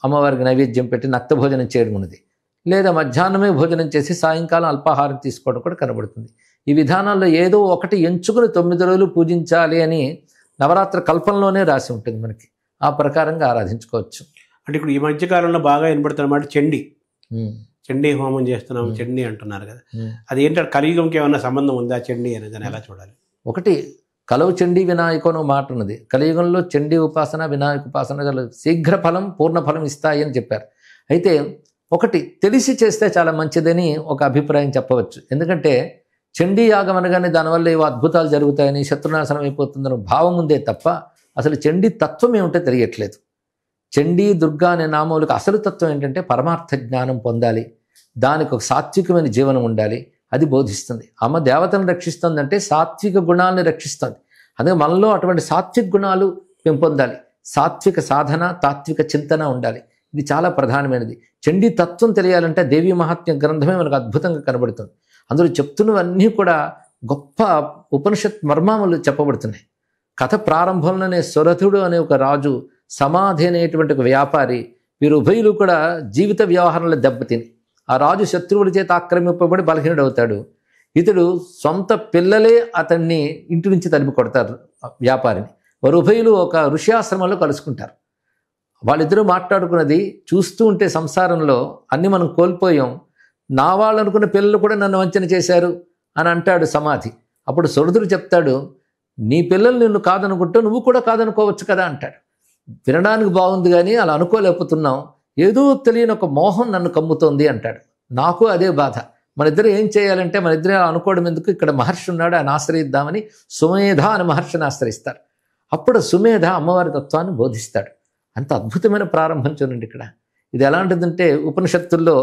అమ్మవారికి నైవేద్యం పెట్టి నక్త భోజనం చేయడం ఉన్నది. లేదా మధ్యాహ్నమే భోజనం చేసి సాయంకాలం అల్పాహారం తీసుకోవడం కూడా కనబడుతుంది. ఈ విధానాల్లో ఏదో ఒకటి ఎంచుకుని 9 రోజులు పూజించాలి అని నవరాత్రి కల్పంలోనే రాసి ఉంటుంది మనకి. ఆ ప్రకారంగా ఆరాధించుకోవచ్చు. అంటే ఇప్పుడు ఈ మధ్య కాలంలో బాగా వినపడుతున్నమాట చండీ హోమం చేస్తున్నాం, చండీ అంటున్నారు కదా. అది ఏంటంటే కలియుగంకి ఏమన్నా సంబంధం ఉందా చండీ అనేది ఎలా చూడాలి? ఒకటి కలవు చండీ వినాయకు అనే మాట ఉన్నది. కలియుగంలో చండీ ఉపాసన, వినాయక ఉపాసన శీఘ్ర ఫలం, పూర్ణ ఫలం ఇస్తాయి అని చెప్పారు. అయితే ఒకటి తెలిసి చేస్తే చాలా మంచిదని ఒక అభిప్రాయం చెప్పవచ్చు. ఎందుకంటే చండీ యాగం అనగానే దానివల్ల ఏవో అద్భుతాలు జరుగుతాయని, శత్రునాశనం అయిపోతుందని భావం ఉందే తప్ప అసలు చండీ తత్వం ఏమిటో తెలియట్లేదు. చండీ, దుర్గా అనే నామములకు అసలు తత్వం ఏంటంటే పరమార్థ జ్ఞానం పొందాలి, దానికి ఒక సాత్వికమైన జీవనం ఉండాలి, అది బోధిస్తుంది. అమ్మ దేవతను రక్షిస్తుందంటే సాత్విక గుణాలను రక్షిస్తుంది. అందుకే మనలో అటువంటి సాత్విక గుణాలు పెంపొందాలి. సాత్విక సాధన, తాత్విక చింతన ఉండాలి. ఇది చాలా ప్రధానమైనది. చండీ తత్వం తెలియాలంటే దేవీ మహాత్మ్య గ్రంథమే మనకు అద్భుతంగా కనబడుతుంది. అందులో చెప్తున్నవన్నీ కూడా గొప్ప ఉపనిషత్ మర్మాములు చెప్పబడుతున్నాయి. కథ ప్రారంభంలోనే సురథుడు అనే ఒక రాజు, సమాధి అనేటువంటి ఒక వ్యాపారి, వీరు ఉభయులు కూడా జీవిత వ్యవహారంలో దెబ్బతిని ఆ రాజు శత్రువుల చేత ఆక్రమింపబడి బలహీనుడవుతాడు. ఇతడు సొంత పిల్లలే అతన్ని ఇంటి నుంచి తరిమి కొడతారు వ్యాపారిని. వారు ఉభయులు ఒక ఋషి ఆశ్రమంలో కలుసుకుంటారు. వాళ్ళిద్దరూ మాట్లాడుకున్నది చూస్తూ ఉంటే సంసారంలో అన్ని మనం కోల్పోయాం, నా వాళ్ళు అనుకున్న పిల్లలు కూడా నన్ను వంచన చేశారు అని అంటాడు సమాధి. అప్పుడు సురథుడు చెప్తాడు, నీ పిల్లలు నిన్ను కాదనుకుంటే నువ్వు కూడా కాదనుకోవచ్చు కదా అంటాడు. వినడానికి బాగుంది కానీ అలా అనుకోలేకపోతున్నాం, ఏదో తెలియని ఒక మోహం నన్ను కమ్ముతోంది అంటాడు. నాకు అదే బాధ. మన ఇద్దరు ఏం చేయాలంటే మన ఇద్దరు అనుకోవడం ఎందుకు, ఇక్కడ మహర్షి ఉన్నాడు ఆయన ఆశ్రయిద్దామని సుమేధ అని మహర్షిని ఆశ్రయిస్తారు. అప్పుడు సుమేధ అమ్మవారి తత్వాన్ని బోధిస్తాడు. అంత అద్భుతమైన ప్రారంభం చూడండి ఇక్కడ. ఇది ఎలాంటిదంటే ఉపనిషత్తుల్లో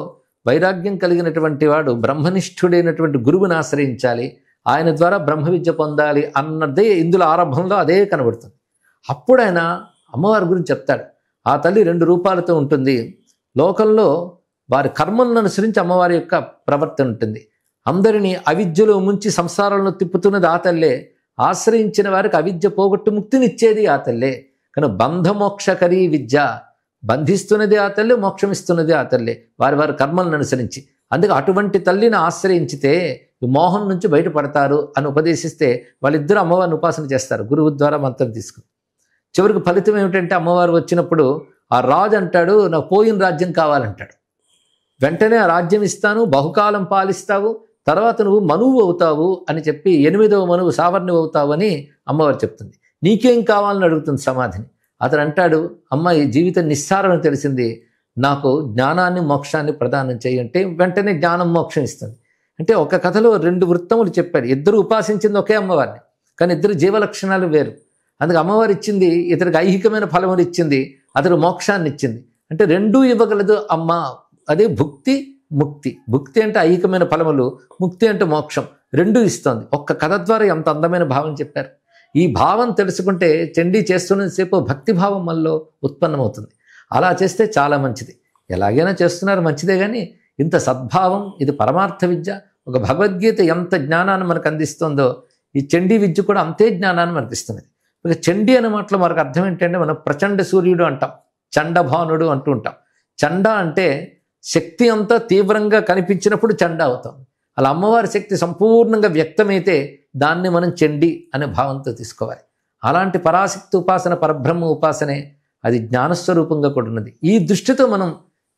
వైరాగ్యం కలిగినటువంటి వాడు బ్రహ్మనిష్ఠుడైనటువంటి గురువుని ఆశ్రయించాలి, ఆయన ద్వారా బ్రహ్మ విద్య పొందాలి అన్నదే ఇందులో ఆరంభంలో అదే కనబడుతుంది. అప్పుడు ఆయన అమ్మవారి గురించి చెప్తాడు. ఆ తల్లి 2 రూపాలతో ఉంటుంది. లోకంలో వారి కర్మలను అనుసరించి అమ్మవారి యొక్క ప్రవర్తన ఉంటుంది. అందరినీ అవిద్యలో ముంచి సంసారంలో తిప్పుతున్నది ఆ తల్లే. ఆశ్రయించిన వారికి అవిద్య పోగొట్టు ముక్తినిచ్చేది ఆ తల్లే. కానీ బంధమోక్షకరీ విద్య, బంధిస్తున్నది ఆ తల్లి, మోక్షమిస్తున్నది ఆ తల్లి, వారి వారి కర్మలను అనుసరించి. అందుకే అటువంటి తల్లిని ఆశ్రయించితే మోహం నుంచి బయటపడతారు అని ఉపదేశిస్తే వాళ్ళిద్దరూ అమ్మవారిని ఉపాసన చేస్తారు గురువు ద్వారా మంత్రం తీసుకుని. చివరికి ఫలితం ఏమిటంటే అమ్మవారు వచ్చినప్పుడు ఆ రాజు అంటాడు, నాకు పోయిన రాజ్యం కావాలంటాడు. వెంటనే ఆ రాజ్యం ఇస్తాను, బహుకాలం పాలిస్తావు, తర్వాత నువ్వు మనువు అవుతావు అని చెప్పి 8వ మనువు సావర్ణి అవుతావు అని అమ్మవారు చెప్తుంది. నీకేం కావాలని అడుగుతుంది సమాధిని. అతను అంటాడు, అమ్మ ఈ జీవితం నిస్సారం తెలిసింది, నాకు జ్ఞానాన్ని మోక్షాన్ని ప్రదానం చేయంటే వెంటనే జ్ఞానం మోక్షం ఇస్తుంది. అంటే ఒక కథలో 2 వృత్తములు చెప్పాడు. ఇద్దరు ఉపాసించింది ఒకే అమ్మవారిని, కానీ ఇద్దరు జీవ లక్షణాలు వేరు. అందుకే అమ్మవారు ఇచ్చింది ఇతనికి ఐహికమైన ఫలములు ఇచ్చింది, అతడు మోక్షాన్ని ఇచ్చింది. అంటే రెండూ ఇవ్వగలదు అమ్మ. అదే భుక్తి ముక్తి. భుక్తి అంటే ఐహికమైన ఫలములు, ముక్తి అంటే మోక్షం, రెండూ ఇస్తోంది. ఒక్క కథ ద్వారా ఎంత అందమైన భావం చెప్పారు. ఈ భావం తెలుసుకుంటే చండీ చేస్తున్నంతసేపు భక్తి భావం మనలో ఉత్పన్నమవుతుంది. అలా చేస్తే చాలా మంచిది. ఎలాగైనా చేస్తున్నారు మంచిదే, కానీ ఇంత సద్భావం, ఇది పరమార్థ విద్య. ఒక భగవద్గీత ఎంత జ్ఞానాన్ని మనకు అందిస్తుందో ఈ చండీ విద్య కూడా అంతే జ్ఞానాన్ని మనకి ఇస్తున్నది. ఇక చండీ అనే మాటలో మనకు అర్థం ఏంటంటే, మనం ప్రచండ సూర్యుడు అంటాం, చండభానుడు అంటూ ఉంటాం. చండ అంటే శక్తి అంతా తీవ్రంగా కనిపించినప్పుడు చండ అవుతాం. అలా అమ్మవారి శక్తి సంపూర్ణంగా వ్యక్తమైతే దాన్ని మనం చండీ అనే భావంతో తీసుకోవాలి. అలాంటి పరాశక్తి ఉపాసన, పరబ్రహ్మ ఉపాసనే, అది జ్ఞానస్వరూపంగా కూడా ఉన్నది. ఈ దృష్టితో మనం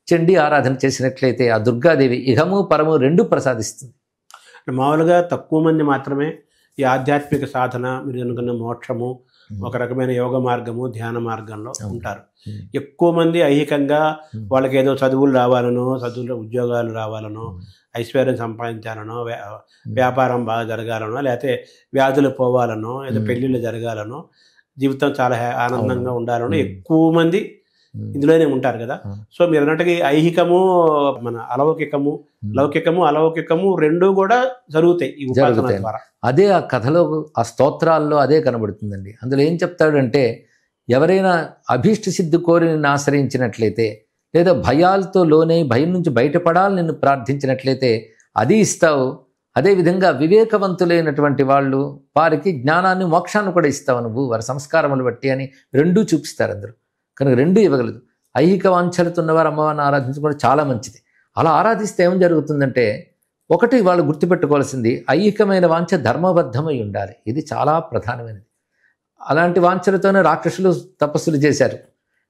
చండీ ఆరాధన చేసినట్లయితే ఆ దుర్గాదేవి ఇహము పరము రెండూ ప్రసాదిస్తుంది. మామూలుగా తక్కువ మంది మాత్రమే ఈ ఆధ్యాత్మిక సాధన, మీరు అనుకున్న మోక్షము, ఒక రకమైన యోగ మార్గము, ధ్యాన మార్గంలో ఉంటారు. ఎక్కువ మంది ఐహికంగా వాళ్ళకి ఏదో చదువులు రావాలనో, చదువులో ఉద్యోగాలు రావాలనో, ఐశ్వర్యం సంపాదించాలనో, వ్యాపారం బాగా జరగాలనో, లేకపోతే వ్యాధులు పోవాలనో, ఏదో పెళ్ళిళ్ళు జరగాలనో, జీవితం చాలా ఆనందంగా ఉండాలనో ఎక్కువ మంది ఇందులోనే ఉంటారు కదా. సో మీరు అన్నట్టుగా ఐహికము, మన అలౌకికము, లౌకికము, అలౌకికము రెండూ కూడా జరుగుతాయి ఈ ఉపాసన ద్వారా. అదే ఆ కథలో, ఆ స్తోత్రాల్లో అదే కనబడుతుందండి. అందులో ఏం చెప్తాడంటే, ఎవరైనా అభీష్ట సిద్ధి కోరి నిన్ను ఆశ్రయించినట్లయితే, లేదా భయాలతో లోనే భయం నుంచి బయటపడాలని నిన్ను ప్రార్థించినట్లయితే అది ఇస్తావు. అదేవిధంగా వివేకవంతులైనటువంటి వాళ్ళు, వారికి జ్ఞానాన్ని, మోక్షాన్ని కూడా ఇస్తావు నువ్వు వారి సంస్కారములు బట్టి అని రెండూ చూపిస్తారు అందరూ. కనుక రెండూ ఇవ్వగలదు. ఐహిక వాంఛలతో ఉన్నవారు అమ్మవారిని ఆరాధించుకోవడం చాలా మంచిది. అలా ఆరాధిస్తే ఏం జరుగుతుందంటే, ఒకటి వాళ్ళు గుర్తుపెట్టుకోవాల్సింది, ఐహికమైన వాంఛ ధర్మబద్ధమై ఉండాలి. ఇది చాలా ప్రధానమైనది. అలాంటి వాంఛలతోనే రాక్షసులు తపస్సులు చేశారు,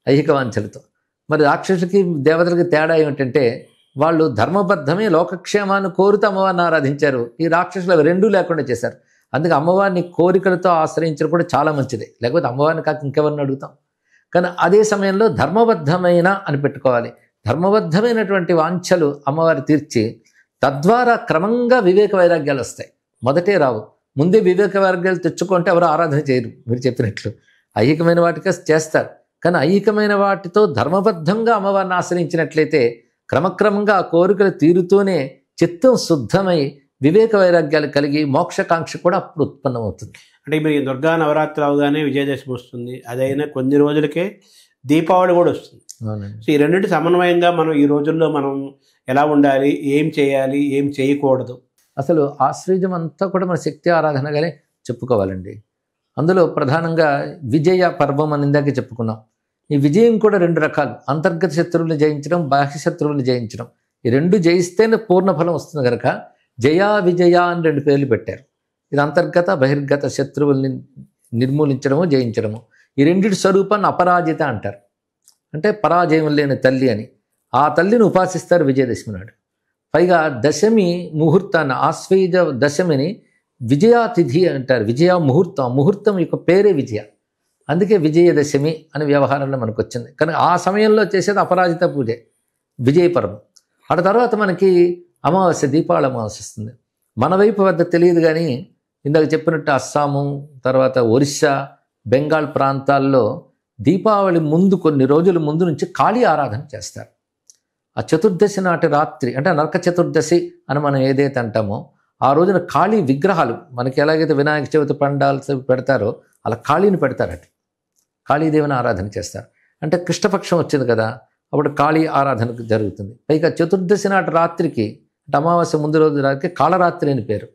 ఐహిక వాంఛలతో. మరి రాక్షసులకి దేవతలకి తేడా ఏమిటంటే, వాళ్ళు ధర్మబద్ధమే లోకక్షేమాన్ని కోరుతూ అమ్మవారిని ఆరాధించారు. ఈ రాక్షసులు అవి రెండూ లేకుండా చేశారు. అందుకే అమ్మవారిని కోరికలతో ఆశ్రయించడం కూడా చాలా మంచిది. లేకపోతే అమ్మవారిని కాక ఇంకెవరిని అడుగుతాం. కానీ అదే సమయంలో ధర్మబద్ధమైన అని పెట్టుకోవాలి. ధర్మబద్ధమైనటువంటి వాంఛలు అమ్మవారి తీర్చి, తద్వారా క్రమంగా వివేక వైరాగ్యాలు వస్తాయి. మొదటే రావు, ముందే వివేక వైరాగ్యాలు తెచ్చుకుంటే ఎవరు ఆరాధన చేయరు. మీరు చెప్పినట్లు ఐహికమైన వాటికి చేస్తారు, కానీ ఐహికమైన వాటితో ధర్మబద్ధంగా అమ్మవారిని ఆశ్రయించినట్లయితే క్రమక్రమంగా ఆ కోరికలు తీరుతూనే చిత్తం శుద్ధమై వివేక వైరాగ్యాలు కలిగి మోక్షకాంక్ష కూడా అప్పుడు ఉత్పన్నమవుతుంది. అంటే మీరు దుర్గా నవరాత్రి అవగానే విజయదశమి వస్తుంది, అదైనా కొన్ని రోజులకే దీపావళి కూడా వస్తుంది. సో ఈ రెండింటి సమన్వయంగా మనం ఈ రోజుల్లో మనం ఎలా ఉండాలి, ఏం చేయాలి, ఏం చేయకూడదు? అసలు ఆశ్రయం అంతా కూడా మన శక్తి ఆరాధనగానే చెప్పుకోవాలండి. అందులో ప్రధానంగా విజయ పర్వం అని ఇందాకే చెప్పుకున్నాం. ఈ విజయం కూడా 2 రకాలు, అంతర్గత శత్రువులను జయించడం, బాహ్య శత్రువులను జయించడం. ఈ 2 జయిస్తేనే పూర్ణ ఫలం వస్తుంది కనుక జయా విజయ అని 2 పేర్లు పెట్టారు. ఇది అంతర్గత బహిర్గత శత్రువుల్ని నిర్మూలించడము, జయించడము. ఈ రెండింటి స్వరూపాన్ని అపరాజిత అంటారు. అంటే పరాజయం లేని తల్లి అని. ఆ తల్లిని ఉపాసిస్తారు విజయదశమి నాడు. పైగా దశమి ముహూర్తాన్ని, ఆశ్వయుజ దశమిని విజయాతిథి అంటారు. విజయ ముహూర్తం, ముహూర్తం యొక్క పేరే విజయ. అందుకే విజయదశమి అనే వ్యవహారంలో మనకు వచ్చింది. కానీ ఆ సమయంలో చేసేది అపరాజిత పూజే, విజయపర్వం. ఆ తర్వాత మనకి అమావాస్య, దీపావళి అమావాస్య వస్తుంది. మన వైపు వద్ద తెలియదు, కానీ ఇందాక చెప్పినట్టు అస్సాము, తర్వాత ఒరిస్సా, బెంగాల్ ప్రాంతాల్లో దీపావళి ముందు కొన్ని రోజుల ముందు నుంచి కాళీ ఆరాధన చేస్తారు. ఆ చతుర్దశి నాటి రాత్రి, అంటే నరక చతుర్దశి అని మనం ఏదైతే అంటామో, ఆ రోజున కాళీ విగ్రహాలు, మనకి ఎలాగైతే వినాయక చవితి పండాలు పెడతారో అలా కాళీని పెడతారట. కాళీదేవిని ఆరాధన చేస్తారు. అంటే కృష్ణపక్షం వచ్చింది కదా, అప్పుడు కాళీ ఆరాధన జరుగుతుంది. పైగా చతుర్దశి నాటి రాత్రికి, అంటే అమావాస్య ముందు రోజు రాత్రికి కాళరాత్రి అని పేరు,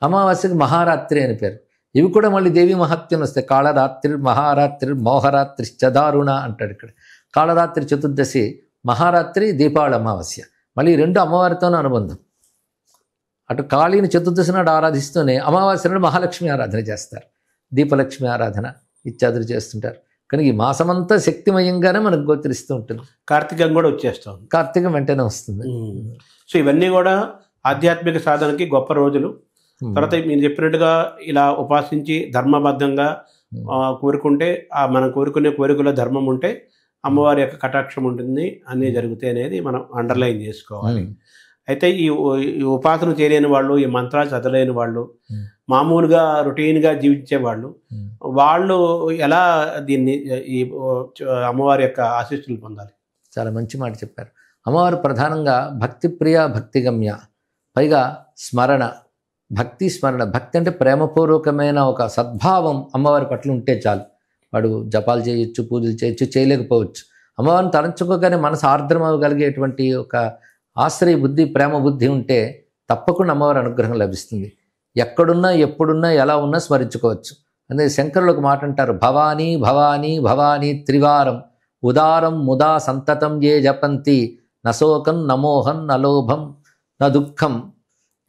అమావాస్యకి మహారాత్రి అని పేరు. ఇవి కూడా మళ్ళీ దేవి మహత్యం వస్తాయి. కాళరాత్రి, మహారాత్రి, మోహరాత్రి చదారుణ అంటాడు ఇక్కడ. కాళరాత్రి చతుర్దశి, మహారాత్రి దీపావళి అమావాస్య, మళ్ళీ 2 అమ్మవారితోనూ అనుబంధం. అటు కాళీని చతుర్దశి నాడు ఆరాధిస్తూనే అమావాస్య నాడు మహాలక్ష్మి ఆరాధన చేస్తారు, దీపలక్ష్మి ఆరాధన ఇత్యాదులు చేస్తుంటారు. కానీ ఈ మాసమంతా శక్తిమయంగానే మనకు గోచరిస్తూ ఉంటుంది. కార్తీకం కూడా వచ్చేస్తాం, కార్తీకం వెంటనే వస్తుంది. సో ఇవన్నీ కూడా ఆధ్యాత్మిక సాధనకి గొప్ప రోజులు. తర్వాత మీరు చెప్పినట్టుగా ఇలా ఉపాసించి ధర్మబద్ధంగా కోరుకుంటే, మనం కోరుకునే కోరికలో ధర్మం ఉంటే అమ్మవారి యొక్క కటాక్షం ఉంటుంది, అన్నీ జరుగుతాయి అనేది మనం అండర్లైన్ చేసుకోవాలి. అయితే ఈ ఉపాసన చేయలేని వాళ్ళు, ఈ మంత్రాలు చదవలేని వాళ్ళు, మామూలుగా రొటీన్గా జీవించే వాళ్ళు, వాళ్ళు ఎలా దీన్ని ఈ అమ్మవారి యొక్క ఆశీస్సులు పొందాలి? చాలా మంచి మాట చెప్పారు. అమ్మవారు ప్రధానంగా భక్తిప్రియ భక్తిగమ్య, పైగా స్మరణ, భక్తి స్మరణ. భక్తి అంటే ప్రేమపూర్వకమైన ఒక సద్భావం అమ్మవారి పట్ల ఉంటే చాలు. వాడు జపాలు చేయొచ్చు, పూజలు చేయొచ్చు, చేయలేకపోవచ్చు. అమ్మవారిని తలంచుకోగానే మనసు ఆర్ద్రమవగలిగేటువంటి ఒక ఆశ్రయ బుద్ధి, ప్రేమ బుద్ధి ఉంటే తప్పకుండా అమ్మవారి అనుగ్రహం లభిస్తుంది. ఎక్కడున్నా, ఎప్పుడున్నా, ఎలా ఉన్నా స్మరించుకోవచ్చు. అందుకే శంకరులు ఒక మాట అంటారు, భవానీ భవానీ భవానీ త్రివారం ఉదారం ముదా సంతతం ఏ జపంతి నశోకం నమోహం నలోభం న దుఃఖం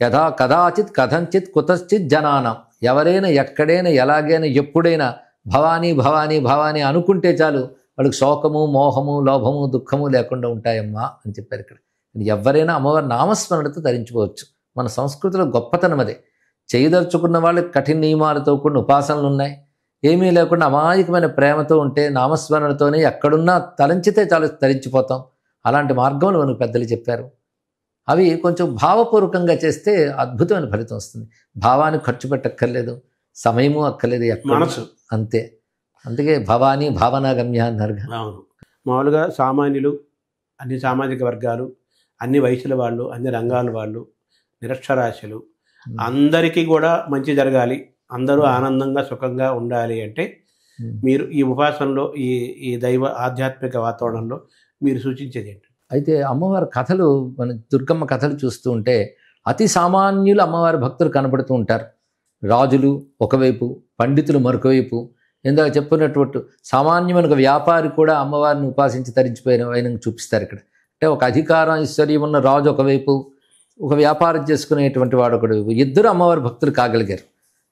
యథా కదాచిత్ కథంచిత్ కుతశ్చిత్ జనానం. ఎవరైనా ఎక్కడైనా ఎలాగైనా ఎప్పుడైనా భవానీ భవానీ భవానీ అనుకుంటే చాలు, వాళ్ళకి శోకము మోహము లోభము దుఃఖము లేకుండా ఉంటాయమ్మా అని చెప్పారు ఇక్కడ. ఎవరైనా అమ్మవారి నామస్మరణతో ధరించుకోవచ్చు. మన సంస్కృతిలో గొప్పతనం అదే. చేయదలుచుకున్న వాళ్ళకి కఠిన నియమాలతో కూడిన ఉపాసనలు ఉన్నాయి. ఏమీ లేకుండా అమాయకమైన ప్రేమతో ఉంటే నామస్మరణతోనే ఎక్కడున్నా తలంచితే చాలు ధరించిపోతాం. అలాంటి మార్గంలో మనకు పెద్దలు చెప్పారు. అవి కొంచెం భావపూర్వకంగా చేస్తే అద్భుతమైన ఫలితం వస్తుంది. భావానికి ఖర్చు పెట్టక్కర్లేదు, సమయము అక్కర్లేదు, మనసు అంతే. అందుకే భవానీ భావనాగమ్య అన్నారు. అవును. మామూలుగా సామాన్యులు, అన్ని సామాజిక వర్గాలు, అన్ని వయసుల వాళ్ళు, అన్ని రంగాల వాళ్ళు, నిరక్షరాస్యులు అందరికీ కూడా మంచి జరగాలి, అందరూ ఆనందంగా సుఖంగా ఉండాలి అంటే మీరు ఈ ఉపాసనలో, ఈ దైవ ఆధ్యాత్మిక వాతావరణంలో మీరు సూచించేది ఏంటి? అయితే అమ్మవారి కథలు, మన దుర్గమ్మ కథలు చూస్తూ ఉంటే అతి సామాన్యులు అమ్మవారి భక్తులు కనబడుతూ ఉంటారు. రాజులు ఒకవైపు, పండితులు మరొకవైపు. ఇందాక చెప్పినటువంటి సామాన్యమైన ఒక వ్యాపారి కూడా అమ్మవారిని ఉపాసించి తరించిపోయిన చూపిస్తారు ఇక్కడ. అంటే ఒక అధికారం ఐశ్వర్యం ఉన్న రాజు ఒకవైపు, ఒక వ్యాపారం చేసుకునేటువంటి వాడు ఒకవైపు, ఇద్దరు అమ్మవారి భక్తులు కాగలిగారు.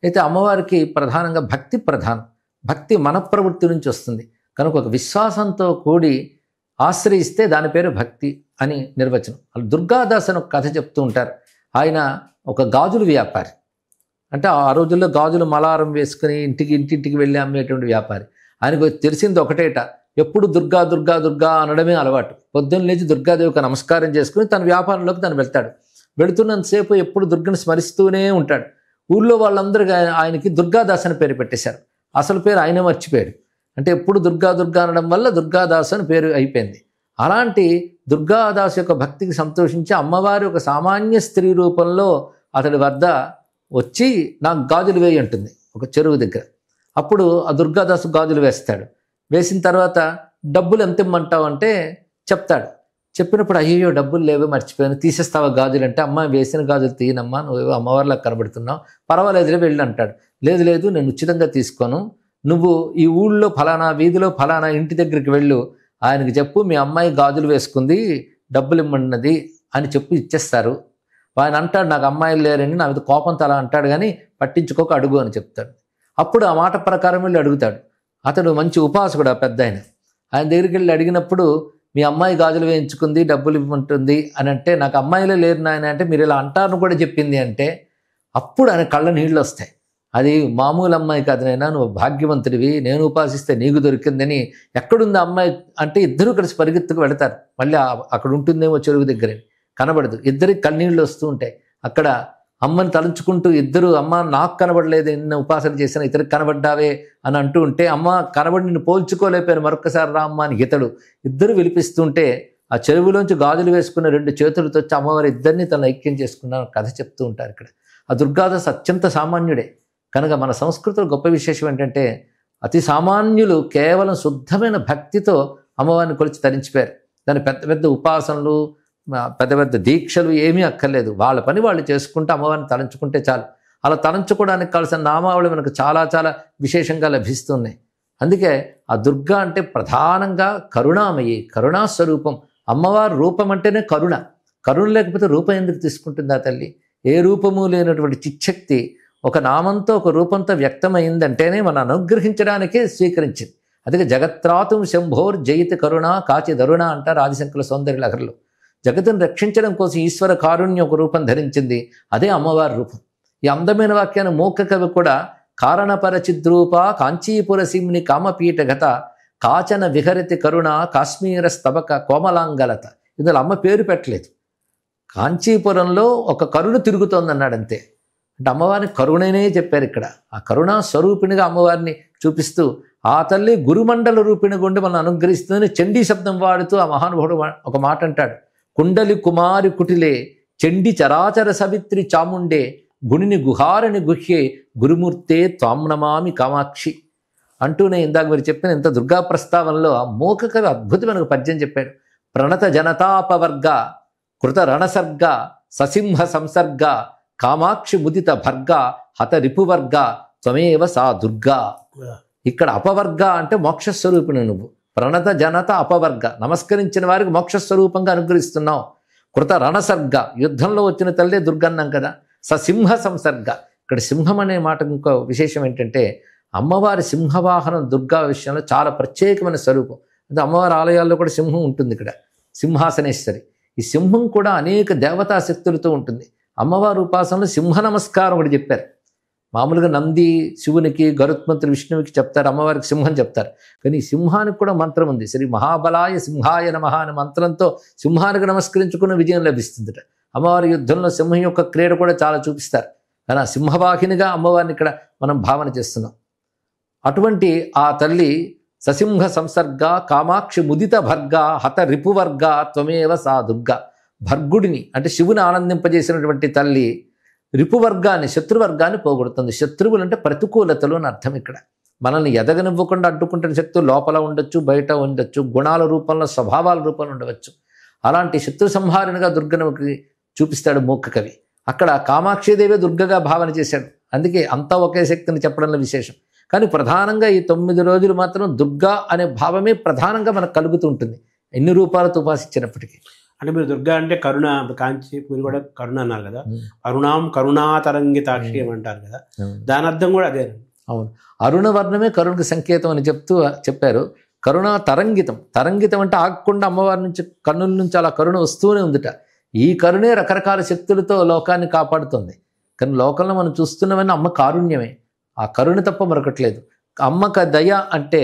అయితే అమ్మవారికి ప్రధానంగా భక్తి ప్రధానం. భక్తి మన ప్రవృత్తి నుంచి వస్తుంది కనుక ఒక విశ్వాసంతో కూడి ఆశ్రయిస్తే దాని పేరు భక్తి అని నిర్వచనం. దుర్గాదాస్ అని ఒక కథ చెప్తూ ఉంటారు. ఆయన ఒక గాజుల వ్యాపారి. అంటే ఆ రోజుల్లో గాజులు మలారం వేసుకుని ఇంటింటికి వెళ్ళి అమ్మేటువంటి వ్యాపారి. ఆయనకు తెలిసింది ఒకటేట, ఎప్పుడు దుర్గా దుర్గా దుర్గా అనడమే అలవాటు. పొద్దున్న లేచి దుర్గాదేవికి నమస్కారం చేసుకుని తన వ్యాపారంలోకి తను వెళ్తాడు. వెళుతున్నంతసేపు ఎప్పుడు దుర్గను స్మరిస్తూనే ఉంటాడు. ఊళ్ళో వాళ్ళందరూ ఆయనకి దుర్గాదాస్ అని పేరు పెట్టేశారు. అసలు పేరు ఆయన మర్చిపోయాడు. అంటే ఎప్పుడు దుర్గా దుర్గా అనడం వల్ల దుర్గాదాస్ అని పేరు అయిపోయింది. అలాంటి దుర్గాదాస్ యొక్క భక్తికి సంతోషించి అమ్మవారి ఒక సామాన్య స్త్రీ రూపంలో అతడి వద్ద వచ్చి నాకు గాజులు వేయి అంటుంది ఒక చెరువు దగ్గర. అప్పుడు ఆ దుర్గాదాసు గాజులు వేస్తాడు. వేసిన తర్వాత డబ్బులు ఎంత ఇమ్మంటావు అంటే చెప్తాడు. చెప్పినప్పుడు అయ్యో డబ్బులు లేవో మర్చిపోయాను, తీసేస్తావా గాజులు అంటే, అమ్మ వేసిన గాజులు తీయనమ్మా, నువ్వేవో అమ్మవారిలా కనబడుతున్నావు, పర్వాలేదులే వెళ్ళి అంటాడు. లేదు లేదు నేను ఉచితంగా తీసుకోను, నువ్వు ఈ ఊళ్ళో ఫలానా వీధిలో ఫలానా ఇంటి దగ్గరికి వెళ్ళు, ఆయనకి చెప్పు మీ అమ్మాయి గాజులు వేసుకుంది డబ్బులు ఇమ్మన్నది అని చెప్పి ఇచ్చేస్తారు. ఆయన అంటాడు నాకు అమ్మాయిలు లేరని, నా మీద కోపంతో అలా అంటాడు కానీ పట్టించుకోక అడుగు అని చెప్తాడు. అప్పుడు ఆ మాట ప్రకారం వెళ్ళి అడుగుతాడు. అతడు మంచి ఉపాసకుడు ఆ పెద్ద ఆయన దగ్గరికి వెళ్ళి అడిగినప్పుడు మీ అమ్మాయి గాజులు వేయించుకుంది డబ్బులు ఇవ్వమంటుంది అని అంటే, నాకు అమ్మాయిలే లేరు నాయన అంటే, మీరు ఇలా అంటారని కూడా చెప్పింది అంటే, అప్పుడు ఆయన కళ్ళ నీళ్ళు వస్తాయి. అది మామూలు అమ్మాయి కాదు నైనా, నువ్వు భాగ్యవంతుడివి, నేను ఉపాసిస్తే నీకు దొరికిందని. ఎక్కడుంది అమ్మాయి అంటే ఇద్దరూ కలిసి పరిగెత్తుకు వెళతారు. మళ్ళీ అక్కడ ఉంటుందేమో చెరువు దగ్గర, కనబడదు. ఇద్దరికి కన్నీళ్ళు వస్తూ ఉంటాయి. అక్కడ అమ్మని తలుచుకుంటూ ఇద్దరు, అమ్మ నాకు కనబడలేదు, నిన్న ఉపాసన చేసిన ఇతరికి కనబడ్డావే అని అంటూ ఉంటే, అమ్మ కనబడి నిన్ను పోల్చుకోలేకపోయాను మరొకసారి రా అమ్మ అని ఇతడు. ఇద్దరు విలిపిస్తుంటే ఆ చెరువులోంచి గాజులు వేసుకున్న 2 చేతులతో వచ్చి అమ్మవారి ఇద్దరిని తన ఐక్యం చేసుకున్న కథ చెప్తూ ఉంటారు ఇక్కడ. ఆ దుర్గాదాస్ అత్యంత సామాన్యుడే కనుక మన సంస్కృతిలో గొప్ప విశేషం ఏంటంటే, అతి సామాన్యులు కేవలం శుద్ధమైన భక్తితో అమ్మవారిని కొలిచి తరించిపోయారు. దాని పెద్ద పెద్ద ఉపాసనలు, పెద్ద పెద్ద దీక్షలు ఏమీ అక్కర్లేదు. వాళ్ళ పని వాళ్ళు చేసుకుంటూ అమ్మవారిని తలంచుకుంటే చాలు. అలా తలంచుకోవడానికి కావాల్సిన నామావళి మనకు చాలా చాలా విశేషంగా లభిస్తున్నాయి. అందుకే ఆ దుర్గా అంటే ప్రధానంగా కరుణామయి, కరుణాస్వరూపం. అమ్మవారి రూపం అంటేనే కరుణ. కరుణ లేకపోతే రూపం ఎందుకు తీసుకుంటుందా తల్లి? ఏ రూపము లేనటువంటి చిచ్చక్తి ఒక నామంతో ఒక రూపంతో వ్యక్తమైందంటేనే మనం అనుగ్రహించడానికే స్వీకరించింది. అందుకే జగత్రాతుం శంభోర్ జయిత కరుణ కాచి దరుణ అంటారు ఆదిశంకర సౌందర్య లహరిలో. జగత్తును రక్షించడం కోసం ఈశ్వర కారుణ్యం ఒక రూపం ధరించింది, అదే అమ్మవారి రూపం. ఈ అందమైన వాక్యాన్ని మూక కవి కూడా కారణపరచిద్రూప కాంచీపుర సిమ్ని కామపీఠగత కాచన విహరితి కరుణ కాశ్మీర స్తబక కోమలాంగలత. ఇందులో అమ్మ పేరు పెట్టలేదు. కాంచీపురంలో ఒక కరుణ తిరుగుతోంది అన్నాడు అంతే. అంటే అమ్మవారిని కరుణనే చెప్పారు ఇక్కడ. ఆ కరుణా స్వరూపిణిగా అమ్మవారిని చూపిస్తూ ఆ తల్లి గురుమండల రూపిణి గుండి మనం అనుగ్రహిస్తుందని చండీ శబ్దం వాడుతూ ఆ మహానుభావుడు ఒక మాట అంటాడు. కుండలి కుమారి కుటిలే చండి చరాచర సవిత్రి చాముండే గుణిని గుహారిని గుహ్యే గురుమూర్తే త్వాంనమామి కామాక్షి అంటూనే ఇందాక మీరు చెప్పిన ఇంత దుర్గా ప్రస్తావనలో ఆ మూక కవి అద్భుతమైన ఒక పద్యం చెప్పాడు. ప్రణత జనతాపవర్గ కృత రణసర్గ ససింహ సంసర్గ కామాక్షి ముదిత భర్గ హత రిపువర్గ త్వమేవ సా దుర్గా. ఇక్కడ అపవర్గ అంటే మోక్షస్వరూపిణి నువ్వు. ప్రణత జనత అపవర్గ, నమస్కరించిన వారికి మోక్షస్వరూపంగా అనుగ్రహిస్తున్నావు. కృత రణసర్గ, యుద్ధంలో వచ్చిన తల్లే దుర్గన్నాం కదా. ససింహ సంసర్గ, ఇక్కడ సింహం అనే మాటకు ఇంకో విశేషం ఏంటంటే అమ్మవారి సింహవాహనం దుర్గా విషయంలో చాలా ప్రత్యేకమైన స్వరూపం. అంటే అమ్మవారి ఆలయాల్లో కూడా సింహం ఉంటుంది ఇక్కడ, సింహాసనేశ్వరి. ఈ సింహం కూడా అనేక దేవతా శక్తులతో ఉంటుంది. అమ్మవారి ఉపాసనలో సింహ నమస్కారం ఒకటి చెప్పారు. మామూలుగా నంది శివునికి, గరుత్మంతుడు విష్ణువుకి చెప్తారు, అమ్మవారికి సింహం చెప్తారు. కానీ ఈ సింహానికి కూడా మంత్రం ఉంది. శ్రీ మహాబలాయ సింహాయ నమః అనే మంత్రంతో సింహానికి నమస్కరించుకున్న విజయం లభిస్తుందట. అమ్మవారి యుద్ధంలో సింహం యొక్క క్రీడ కూడా చాలా చూపిస్తారు. కానీ ఆ సింహవాహినిగా అమ్మవారిని ఇక్కడ మనం భావన చేస్తున్నాం. అటువంటి ఆ తల్లి ససింహ సంసర్గ కామాక్షి ముదిత భర్గ హత రిపువర్గ త్వమేవ సా దుర్గా. భర్గుడిని అంటే శివుని ఆనందింపజేసినటువంటి తల్లి రిపువర్గాన్ని, శత్రువర్గాన్ని పోగొడుతుంది. శత్రువులు అంటే ప్రతికూలతలు అని అర్థం. ఇక్కడ మనల్ని ఎదగనివ్వకుండా అడ్డుకుంటున్న శక్తులు లోపల ఉండొచ్చు, బయట ఉండొచ్చు, గుణాల రూపంలో, స్వభావాల రూపంలో ఉండవచ్చు. అలాంటి శత్రు సంహారణగా దుర్గనుకి చూపిస్తాడు మూక కవి. అక్కడ కామాక్షిదేవి దుర్గగా భావన చేశాడు. అందుకే అంతా ఒకే శక్తిని చెప్పడంలో విశేషం. కానీ ప్రధానంగా ఈ 9 రోజులు మాత్రం దుర్గా అనే భావమే ప్రధానంగా మనకు కలుగుతూ ఉంటుంది, ఎన్ని రూపాలతో ఉపాసించినప్పటికీ. అంటే మీరు దుర్గా అంటే కరుణ, కాంచీపూరి కూడా కరుణ అన్నారు కదా, కరుణాం కరుణాతరంగితాక్షి అంటారు కదా, దాని అర్థం కూడా అదే. అవును, అరుణవర్ణమే కరుణకు సంకేతం అని చెప్పారు. కరుణ తరంగితం, తరంగితం అంటే ఆగకుండా అమ్మవారి నుంచి కన్నుల నుంచి అలా కరుణ వస్తూనే ఉందిట. ఈ కరుణే రకరకాల శక్తులతో లోకాన్ని కాపాడుతుంది. కానీ లోకంలో మనం చూస్తున్నవన్నీ అమ్మ కారుణ్యమే, ఆ కరుణ తప్ప మరొకట్లేదు. అమ్మక దయ అంటే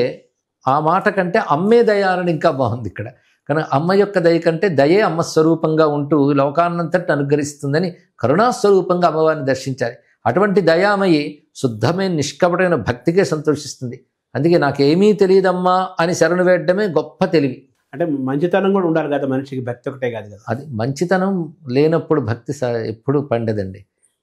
ఆ మాట కంటే అమ్మే దయ అని ఇంకా బాగుంది ఇక్కడ. కానీ అమ్మ యొక్క దయ కంటే దయే అమ్మ స్వరూపంగా ఉంటూ లోకాన్నంతటి అనుగ్రహిస్తుందని కరుణాస్వరూపంగా అమ్మవారిని దర్శించాలి. అటువంటి దయామయి శుద్ధమైన నిష్కపటమైన భక్తికే సంతోషిస్తుంది. అందుకే నాకేమీ తెలియదమ్మా అని శరణు వేయడమే గొప్ప తెలివి. అంటే మంచితనం కూడా ఉండాలి కదా మనిషికి, భక్తి ఒకటే కాదు కదా. అది మంచితనం లేనప్పుడు భక్తి ఎప్పుడూ పండదండి.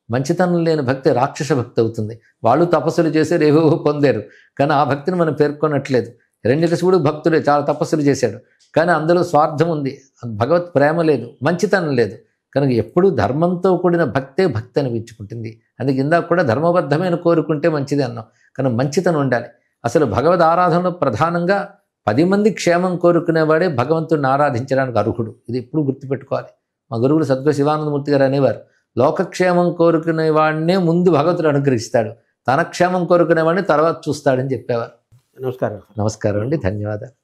మంచితనం లేని భక్తి రాక్షస భక్తి అవుతుంది. వాళ్ళు తపస్సులు చేశారు, ఏవో పొందారు, కానీ ఆ భక్తిని మనం పేర్కొనట్లేదు. హిరణ్యకశిపుడు భక్తుడే, చాలా తపస్సులు చేశాడు, కానీ అందులో స్వార్థం ఉంది, భగవత్ ప్రేమ లేదు, మంచితనం లేదు. కనుక ఎప్పుడూ ధర్మంతో కూడిన భక్తే భక్తి అనిపించుకుంటుంది. అందుకే ఇందాక కూడా ధర్మబద్ధమైన కోరుకుంటే మంచిది అన్నాం. కానీ మంచితనం ఉండాలి. అసలు భగవద్ ఆరాధనలో ప్రధానంగా 10 మంది క్షేమం కోరుకునేవాడే భగవంతుడిని ఆరాధించడానికి అర్హుడు. ఇది ఎప్పుడు గుర్తుపెట్టుకోవాలి. మా గురువులు సద్గురు శివానందమూర్తి గారు అనేవారు, లోకక్షేమం కోరుకునేవాడినే ముందు భగవంతుడు అనుగ్రహిస్తాడు, తన క్షేమం కోరుకునేవాడిని తర్వాత చూస్తాడని చెప్పేవారు. నమస్కారం. నమస్కారం అండి, ధన్యవాదాలు.